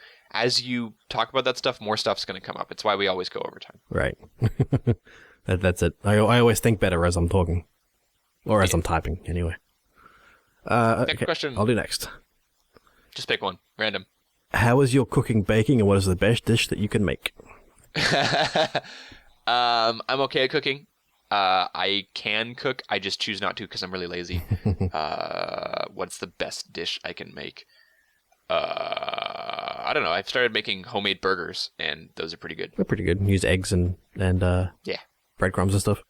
talk about that stuff, more stuff's going to come up. It's why we always go over time. Right. That's it. I always think better as I'm talking. Or as I'm typing, anyway. Next question. I'll do next. Just pick one. Random. How is your cooking, baking, and what is the best dish that you can make? I'm okay at cooking. I can cook. I just choose not to because I'm really lazy. What's the best dish I can make? I don't know. I've started making homemade burgers, and those are pretty good. They're pretty good. Use eggs and yeah, breadcrumbs and stuff.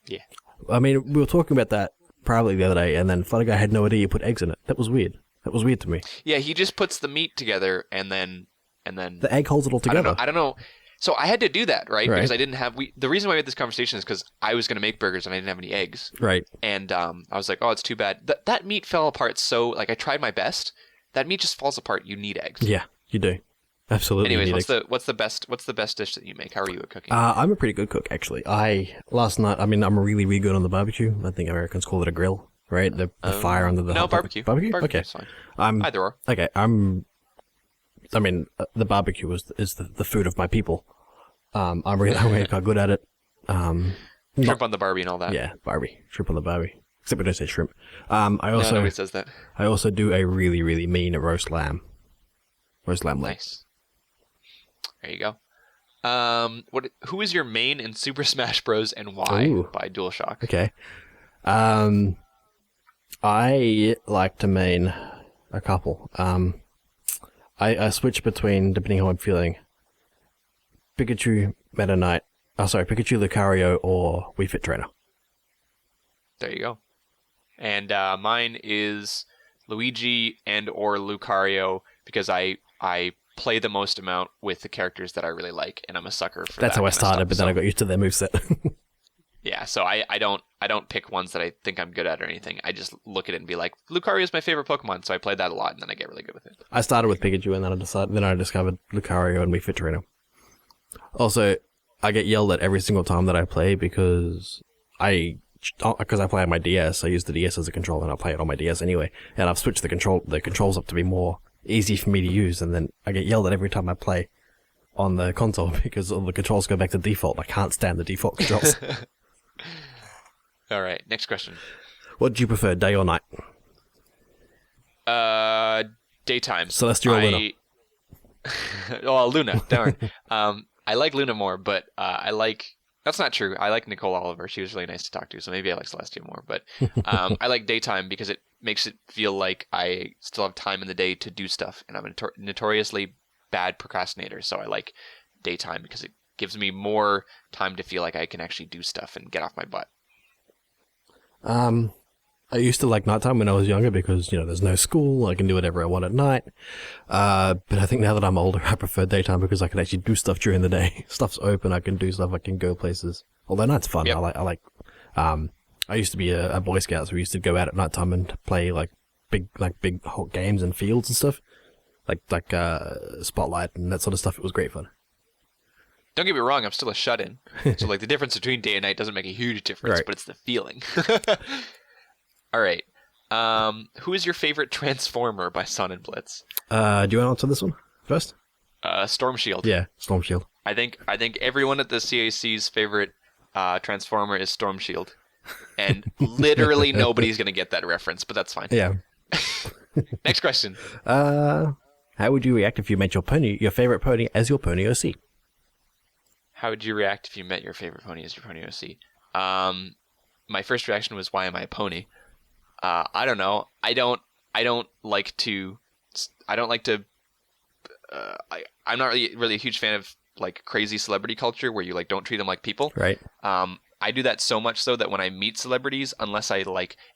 Yeah. I mean, we were talking about that probably the other day, and then Funny Guy had no idea you put eggs in it. That was weird. That was weird to me. Yeah, he just puts the meat together, and then the egg holds it all together. I don't know. So I had to do that, right? Because I didn't have... The reason why we had this conversation is because I was going to make burgers and I didn't have any eggs. Right. And I was like, oh, it's too bad. That meat fell apart so... Like, I tried my best. That meat just falls apart. You need eggs. Yeah, you do. Absolutely. Anyways, what's the best dish that you make? How are you at cooking? I'm a pretty good cook, actually. Last night, I'm really, really good on the barbecue. I think Americans call it a grill, right? The fire under the... No, barbecue. Barbecue? Okay. Fine. Either or. Okay, the barbecue is the food of my people. I'm really quite good at it. Shrimp on the Barbie and all that. Yeah, Barbie. Shrimp on the Barbie. Except we don't say shrimp. Nobody says that. I also do a really, really mean roast lamb. Most likely. Nice. There you go. Who is your main in Super Smash Bros. And why? Ooh. By DualShock. Okay. I like to main a couple. I switch between, depending how I'm feeling, Pikachu, Meta Knight, Pikachu, Lucario, or Wii Fit Trainer. There you go. And mine is Luigi and or Lucario, because I play the most amount with the characters that I really like, and I'm a sucker for That's that how I kind of started, stuff. but then I got used to their moveset. Yeah, so I don't pick ones that I think I'm good at or anything. I just look at it and be like, Lucario is my favorite Pokemon, so I play that a lot, and then I get really good with it. I started with Pikachu, and then I discovered Lucario and Wii Fit Trainer. Also, I get yelled at every single time that I play because I play on my DS. I use the DS as a controller, and I play it on my DS anyway. And I've switched the controls up to be more easy for me to use, and then I get yelled at every time I play on the console because all the controls go back to default. I can't stand the default controls. All right, next question. What do you prefer, day or night? Daytime. Celestial or Luna? Oh, Luna. Darn. I like Luna more, but I like. That's not true. I like Nicole Oliver. She was really nice to talk to, so maybe I like Celestia more. But I like daytime because it makes it feel like I still have time in the day to do stuff, and I'm a notoriously bad procrastinator. So I like daytime because it gives me more time to feel like I can actually do stuff and get off my butt. I used to like nighttime when I was younger because, there's no school, I can do whatever I want at night. But I think now that I'm older, I prefer daytime because I can actually do stuff during the day. Stuff's open, I can do stuff, I can go places. Although night's fun. Yep. I used to be a Boy Scout, so we used to go out at nighttime and play big hot games and fields and stuff. Like Spotlight and that sort of stuff. It was great fun. Don't get me wrong, I'm still a shut-in. So the difference between day and night doesn't make a huge difference, right. But it's the feeling. All right. Who is your favorite Transformer by Sun and Blitz? Do you want to answer this one first? Storm Shield. Yeah, Storm Shield. I think everyone at the CAC's favorite Transformer is Storm Shield. And literally nobody's going to get that reference, but that's fine. Yeah. Next question. How would you react if you met your favorite pony as your pony OC? How would you react if you met your favorite pony as your pony OC? My first reaction was, why am I a pony? I don't know. I don't like to. I'm not really a huge fan of crazy celebrity culture where you don't treat them like people. Right. I do that so much so that when I meet celebrities, unless I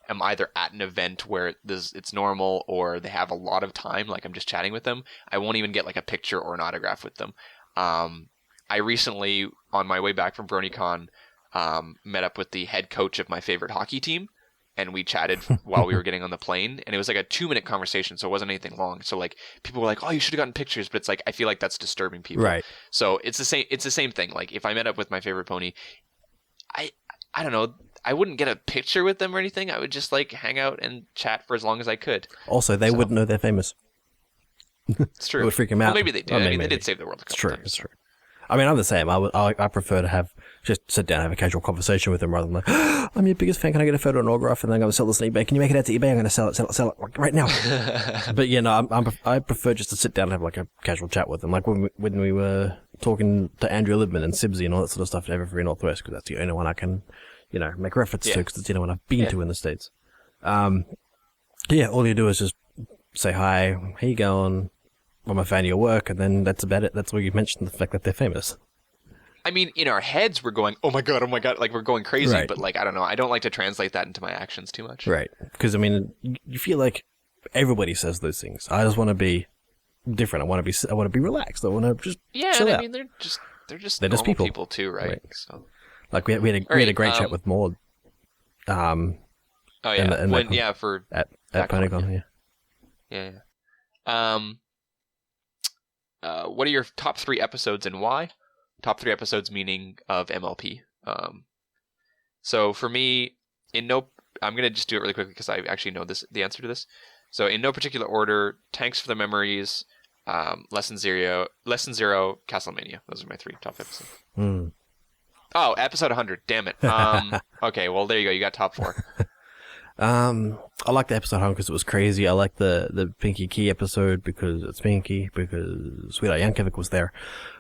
am either at an event where it's normal or they have a lot of time, I'm just chatting with them, I won't even get a picture or an autograph with them. I recently, on my way back from BronyCon, met up with the head coach of my favorite hockey team, and we chatted while we were getting on the plane, and it was a 2-minute conversation, so it wasn't anything long. So people were like, "Oh, you should have gotten pictures," but it's I feel like that's disturbing people. Right. So it's the same thing. If I met up with my favorite pony, I don't know, I wouldn't get a picture with them or anything. I would just hang out and chat for as long as I could. Also, they wouldn't know they're famous. It's true. It would freak them out. Well, maybe they did. Maybe. They did save the world a couple times. It's true. I mean, I'm the same. I prefer to just sit down and have a casual conversation with them rather than I'm your biggest fan. Can I get a photo and autograph? And then I'm going to sell this on eBay. Can you make it out to eBay? I'm going to sell it right now. But I prefer just to sit down and have a casual chat with them. When we were talking to Andrew Libman and Sibsy and all that sort of stuff in Everfree Northwest, because that's the only one I can, make reference to, because it's the only one I've been to in the States. All you do is just say hi, how you going? I'm a fan of your work, and then that's about it. That's where you mentioned the fact that they're famous. I mean, in our heads, we're going, oh my god, we're going crazy, right. But I don't know, I don't like to translate that into my actions too much. Right, because you feel like everybody says those things. I just want to be different. I want to be relaxed. I want to just chill out. I mean, they're just people too, right? So, we had a great chat with Maud. For at PonyCon, yeah. What are your top 3 episodes and why? Top 3 episodes meaning of MLP. So for me, I'm going to just do it really quickly because I actually know the answer to this. So in no particular order, Tanks for the Memories, Lesson Zero, Castlemania. Those are my 3 top episodes. Oh, episode 100. Damn it. Okay, well, there you go. You got top 4. I like the episode home because it was crazy. I like the Pinky Key episode because it's Pinky, because Sweetheart Yankovic was there.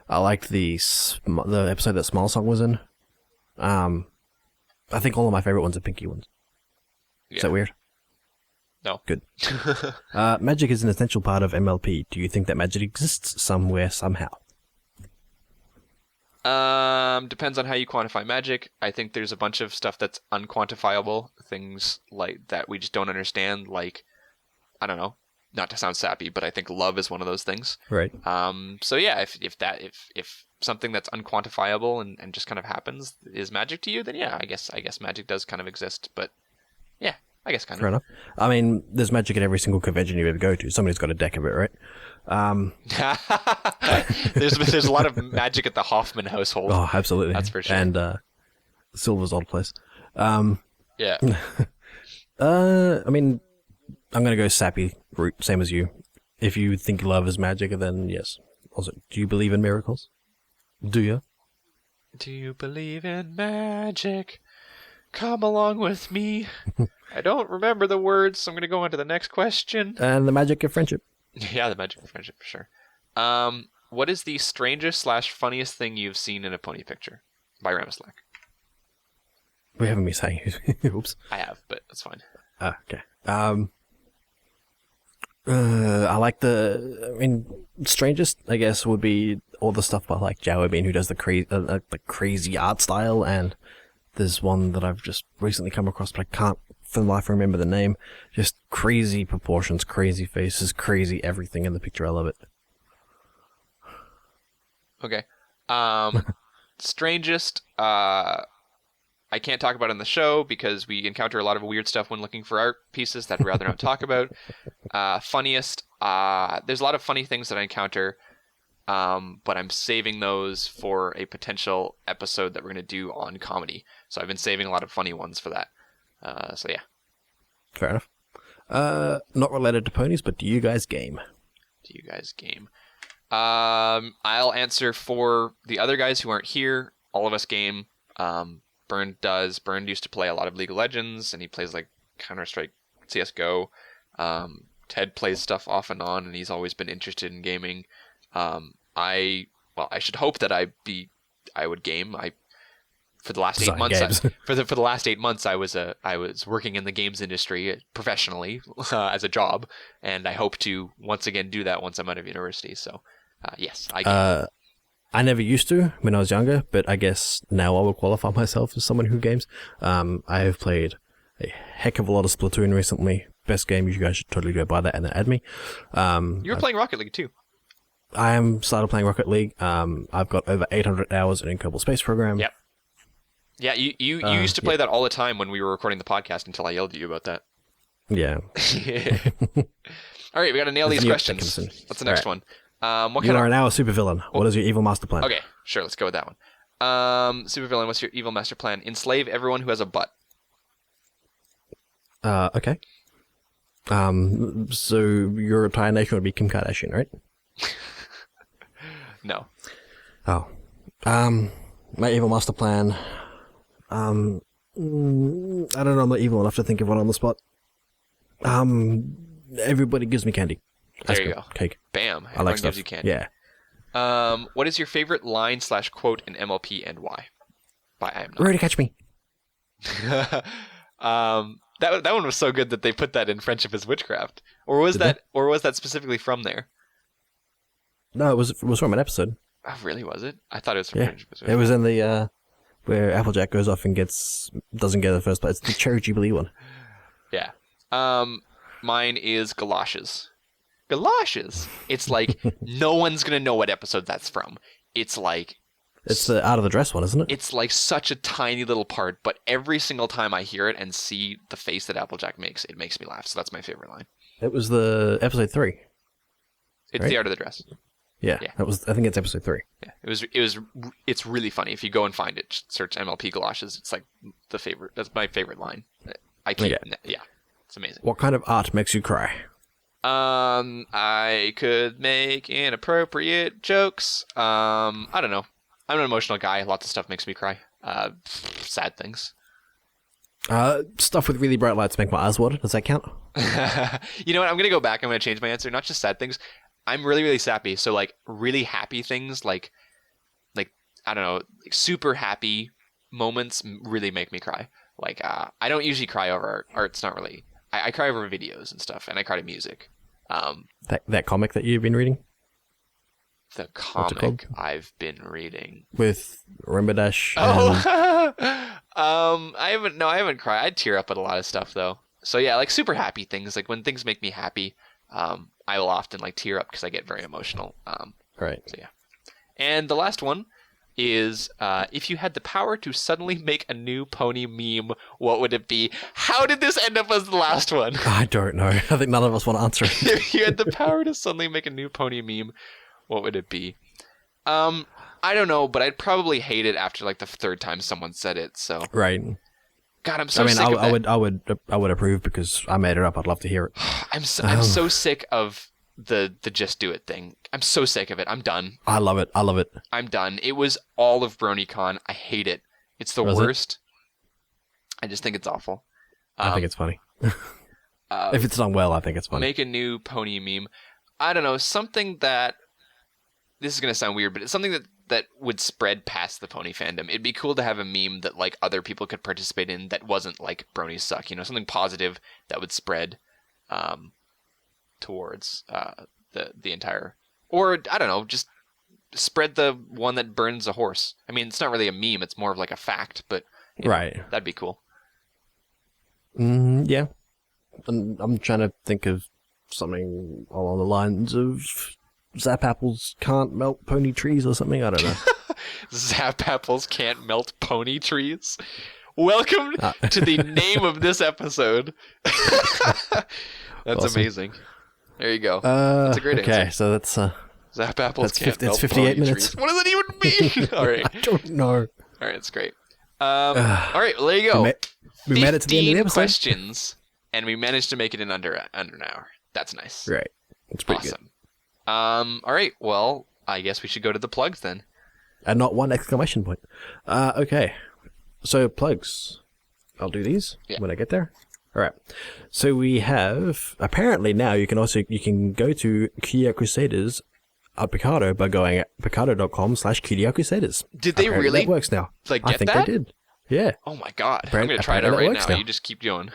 I liked the episode that Smile Song was in. I think all of my favorite ones are Pinky ones. Yeah. Is that weird? No. Good. Magic is an essential part of MLP. Do you think that magic exists somewhere, somehow? Depends on how you quantify magic. I think there's a bunch of stuff that's unquantifiable, things like that we just don't understand, like, I don't know, not to sound sappy, but I think love is one of those things. Right. So yeah, if something that's unquantifiable and just kind of happens is magic to you, then yeah, I guess magic does kind of exist, but yeah, I guess kind Fair of. enough. I mean, there's magic at every single convention you ever go to. Somebody's got a deck of it, right? There's a lot of magic at the Hoffman household. Oh, absolutely. That's for sure. And Silver's old place. Yeah. I mean, I'm gonna go sappy route, same as you. If you think love is magic, then yes. Also, do you believe in miracles? Do you? Do you believe in magic? Come along with me. I don't remember the words, so I'm gonna go on to the next question. And the magic of friendship. Yeah, the magic of friendship for sure. What is the strangest / funniest thing you've seen in a pony picture? By Ramislack. We haven't me saying. Oops. I have, but that's fine. Okay. I like strangest, I guess, would be all the stuff by like Jowie Bean, who does the crazy art style, and there's one that I've just recently come across, but I can't for the life remember the name. Just crazy proportions, crazy faces, crazy everything in the picture. I love it. Okay. Strangest, I can't talk about it on the show because we encounter a lot of weird stuff when looking for art pieces that I'd rather not talk about. Funniest, there's a lot of funny things that I encounter, but I'm saving those for a potential episode that we're going to do on comedy. So I've been saving a lot of funny ones for that. So yeah. Fair enough. Not related to ponies, but do you guys game? Do you guys game? I'll answer for the other guys who aren't here. All of us game. Bernd does. Bernd used to play a lot of League of Legends, and he plays like Counter-Strike, CSGO. Ted plays stuff off and on, and he's always been interested in gaming. I should hope that I would game. For the last 8 months, for the last 8 months, I was working in the games industry professionally as a job, and I hope to once again do that once I'm out of university. So, yes, I game. I never used to when I was younger, but I guess now I will qualify myself as someone who games. I have played a heck of a lot of Splatoon recently. Best game, you guys should totally go buy that and then add me. You were playing Rocket League too. I am started playing Rocket League. I've got over 800 hours in Kerbal Space Program. Yep. Yeah, you used to play that all the time when we were recording the podcast until I yelled at you about that. Yeah. All right, we got to nail these questions. What's the next one? You are now a supervillain. What is your evil master plan? Okay, sure, let's go with that one. Supervillain, what's your evil master plan? Enslave everyone who has a butt. Okay. So your entire nation would be Kim Kardashian, right? No. Oh. My evil master plan. I don't know, I'm not evil enough to think of one on the spot. Everybody gives me candy. There you go. Cake. Bam. I like stuff. Gives you candy. Yeah. What is your favorite line / quote in MLP and why? By I am not. Ready to catch me. That one was so good that they put that in Friendship is Witchcraft. Or was that specifically from there? No, it was from an episode. Oh, really? Was it? I thought it was from Friendship is Witchcraft. It was in the where Applejack goes off and doesn't get the first place. It's the Cherry Jubilee one. Yeah. Mine is Galoshes. Galoshes. It's like no one's gonna know what episode that's from. It's like it's the Out of the Dress one, isn't it? It's like such a tiny little part, but every single time I hear it and see the face that Applejack makes, it makes me laugh. So that's my favorite line. It was the episode 3. It's right? The Art of the Dress. Yeah. That was. I think it's episode 3. Yeah. It's really funny. If you go and find it, search MLP Galoshes. It's like the favorite. That's my favorite line. I can't. Yeah. It's amazing. What kind of art makes you cry? I could make inappropriate jokes. I don't know. I'm an emotional guy. Lots of stuff makes me cry. Sad things. Stuff with really bright lights make my eyes water. Does that count? You know what? I'm gonna go back. I'm gonna change my answer. Not just sad things. I'm really, really sappy. So like really happy things, like I don't know, like super happy moments really make me cry. Like I don't usually cry over art. Art's not really. I cry over videos and stuff, and I cry to music. That comic that you've been reading. The comic I've been reading with Rainbow Dash. Oh, I haven't cried. I tear up at a lot of stuff though. So yeah, like super happy things. Like when things make me happy, I will often like tear up because I get very emotional. Right. So yeah. And the last one is if you had the power to suddenly make a new pony meme, what would it be? How did this end up as the last one? I don't know. I think none of us want to answer it. If you had the power to suddenly make a new pony meme, what would it be? I don't know, but I'd probably hate it after like the third time someone said it. So right. God, I'm so sick of that. I would approve because I made it up. I'd love to hear it. I'm so sick of the just do it thing. I'm so sick of it. I'm done. I love it. I'm done. It was all of BronyCon. I hate it. It's the worst. I just think it's awful. I think it's funny. If it's done well, I think it's funny. Make a new pony meme. I don't know, something that this is gonna sound weird, but it's something that would spread past the pony fandom. It'd be cool to have a meme that like other people could participate in that wasn't like bronies suck. You know, something positive that would spread towards the entire, or I don't know, just spread the one that burns a horse. I mean, it's not really a meme; it's more of like a fact. But you know, right, that'd be cool. Yeah, and I'm trying to think of something along the lines of Zap apples can't melt pony trees or something. I don't know. Zap apples can't melt pony trees. Welcome to the name of this episode. That's awesome. Amazing. There you go. That's a great answer. Okay, so that's Zap apples can't melt 58 pony minutes. Trees. What does that even mean? All right. I don't know. All right, it's great. All right, well, there you go. We made it to the end of the episode. Questions, and we managed to make it in under an hour. That's nice. Right. It's pretty awesome. All right, well, I guess we should go to the plugs then. And not one exclamation point. Okay. So, plugs. I'll do these when I get there. All right. So we have, apparently now you can go to Cutie Art Crusaders at Picardo by going at picardo.com/Cutie Art Crusaders. Did they really? That works now. Like, I think they did. Yeah. Oh my god. I'm going to try it out right now. You just keep going.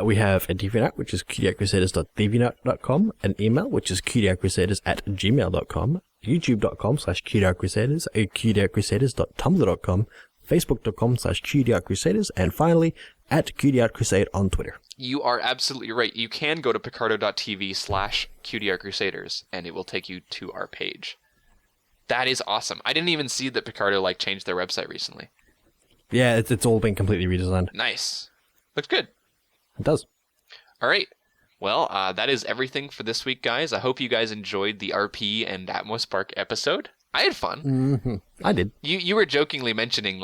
We have a DeviantArt, which is cutieartcrusaders.deviantart.com, an email, which is cutieartcrusaders@gmail.com, youtube.com/cutieartcrusaders, cutieartcrusaders.tumblr.com, facebook.com/cutieartcrusaders, and finally, at cutieartcrusade on Twitter. You are absolutely right. You can go to picardo.tv/cutieartcrusaders, and it will take you to our page. That is awesome. I didn't even see that Picardo changed their website recently. Yeah, it's all been completely redesigned. Nice. Looks good. It does. All right. Well, that is everything for this week, guys. I hope you guys enjoyed the RP and RainbowSpark episode. I had fun. Mm-hmm. I did. You were jokingly mentioning,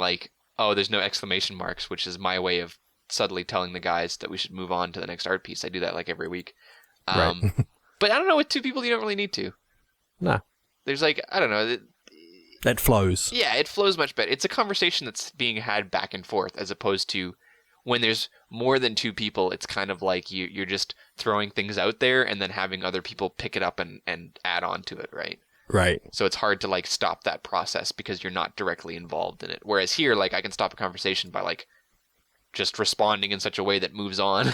oh, there's no exclamation marks, which is my way of subtly telling the guys that we should move on to the next art piece. I do that every week. Right. But I don't know, with two people, you don't really need to. No. There's I don't know. That flows. Yeah, it flows much better. It's a conversation that's being had back and forth, as opposed to when there's more than two people, it's kind of like you're just throwing things out there and then having other people pick it up and add on to it, right? Right. So it's hard to stop that process because you're not directly involved in it. Whereas here, I can stop a conversation by just responding in such a way that moves on.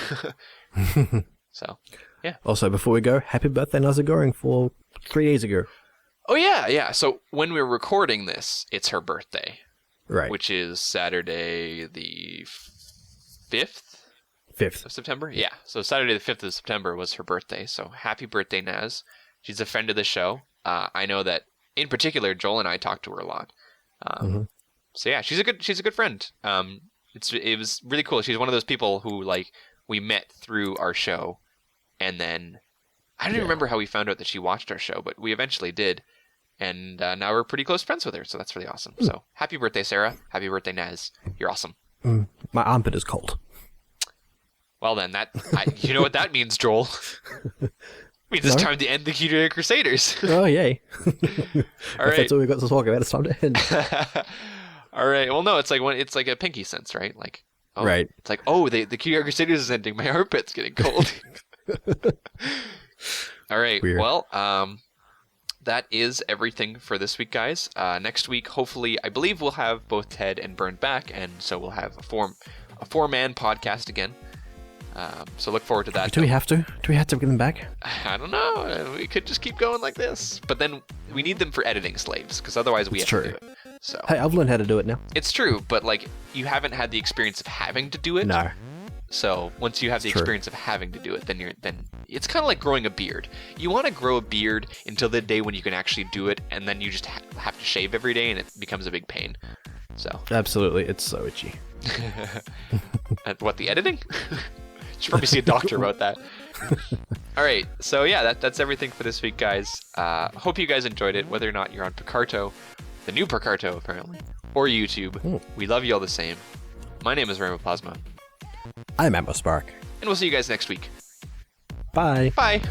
So, yeah. Also, before we go, happy birthday, Nazagoring, for 3 days ago. Oh, yeah. So when we're recording this, it's her birthday. Right. Which is Saturday the 5th of September? Yeah. So Saturday the 5th of September was her birthday. So happy birthday, Naz. She's a friend of the show. I know that, in particular, Joel and I talk to her a lot. So yeah, she's a good friend. It was really cool. She's one of those people who, we met through our show, and then I don't even remember how we found out that she watched our show, but we eventually did. And now we're pretty close friends with her, so that's really awesome. So happy birthday, Sarah. Happy birthday, Naz. You're awesome. My armpit is cold. Well then, you know what that means, Joel. It means it's time to end the Cutie Art Crusaders. Oh, yay. All right. If that's all we've got to talk about, it's time to end. All right. Well, no, it's it's like a pinky sense, right? Oh, right. It's like, oh, the Cutie Art Crusaders is ending. My armpit's getting cold. All right. Weird. Well, that is everything for this week, guys. Next week, hopefully, I believe we'll have both Ted and Bern back, and so we'll have a four-man podcast again. So look forward to that. Do we have to? Do we have to get them back? I don't know. We could just keep going like this, but then we need them for editing slaves, because otherwise we have to do it. So hey, I've learned how to do it now. it's true, but like you haven't had the experience of having to do it. No. So once you have the experience of having to do it, then it's kind of like growing a beard. You want to grow a beard until the day when you can actually do it, and then you just have to shave every day, and it becomes a big pain. So Absolutely, it's so itchy. What, the editing? You should probably see a doctor about that. All right, so yeah, that's everything for this week, guys. Hope you guys enjoyed it, whether or not you're on Picarto, the new Picarto apparently, or YouTube. We love you all the same. My name is Rainbow Plasma. I'm RainbowSpark. And we'll see you guys next week. Bye. Bye.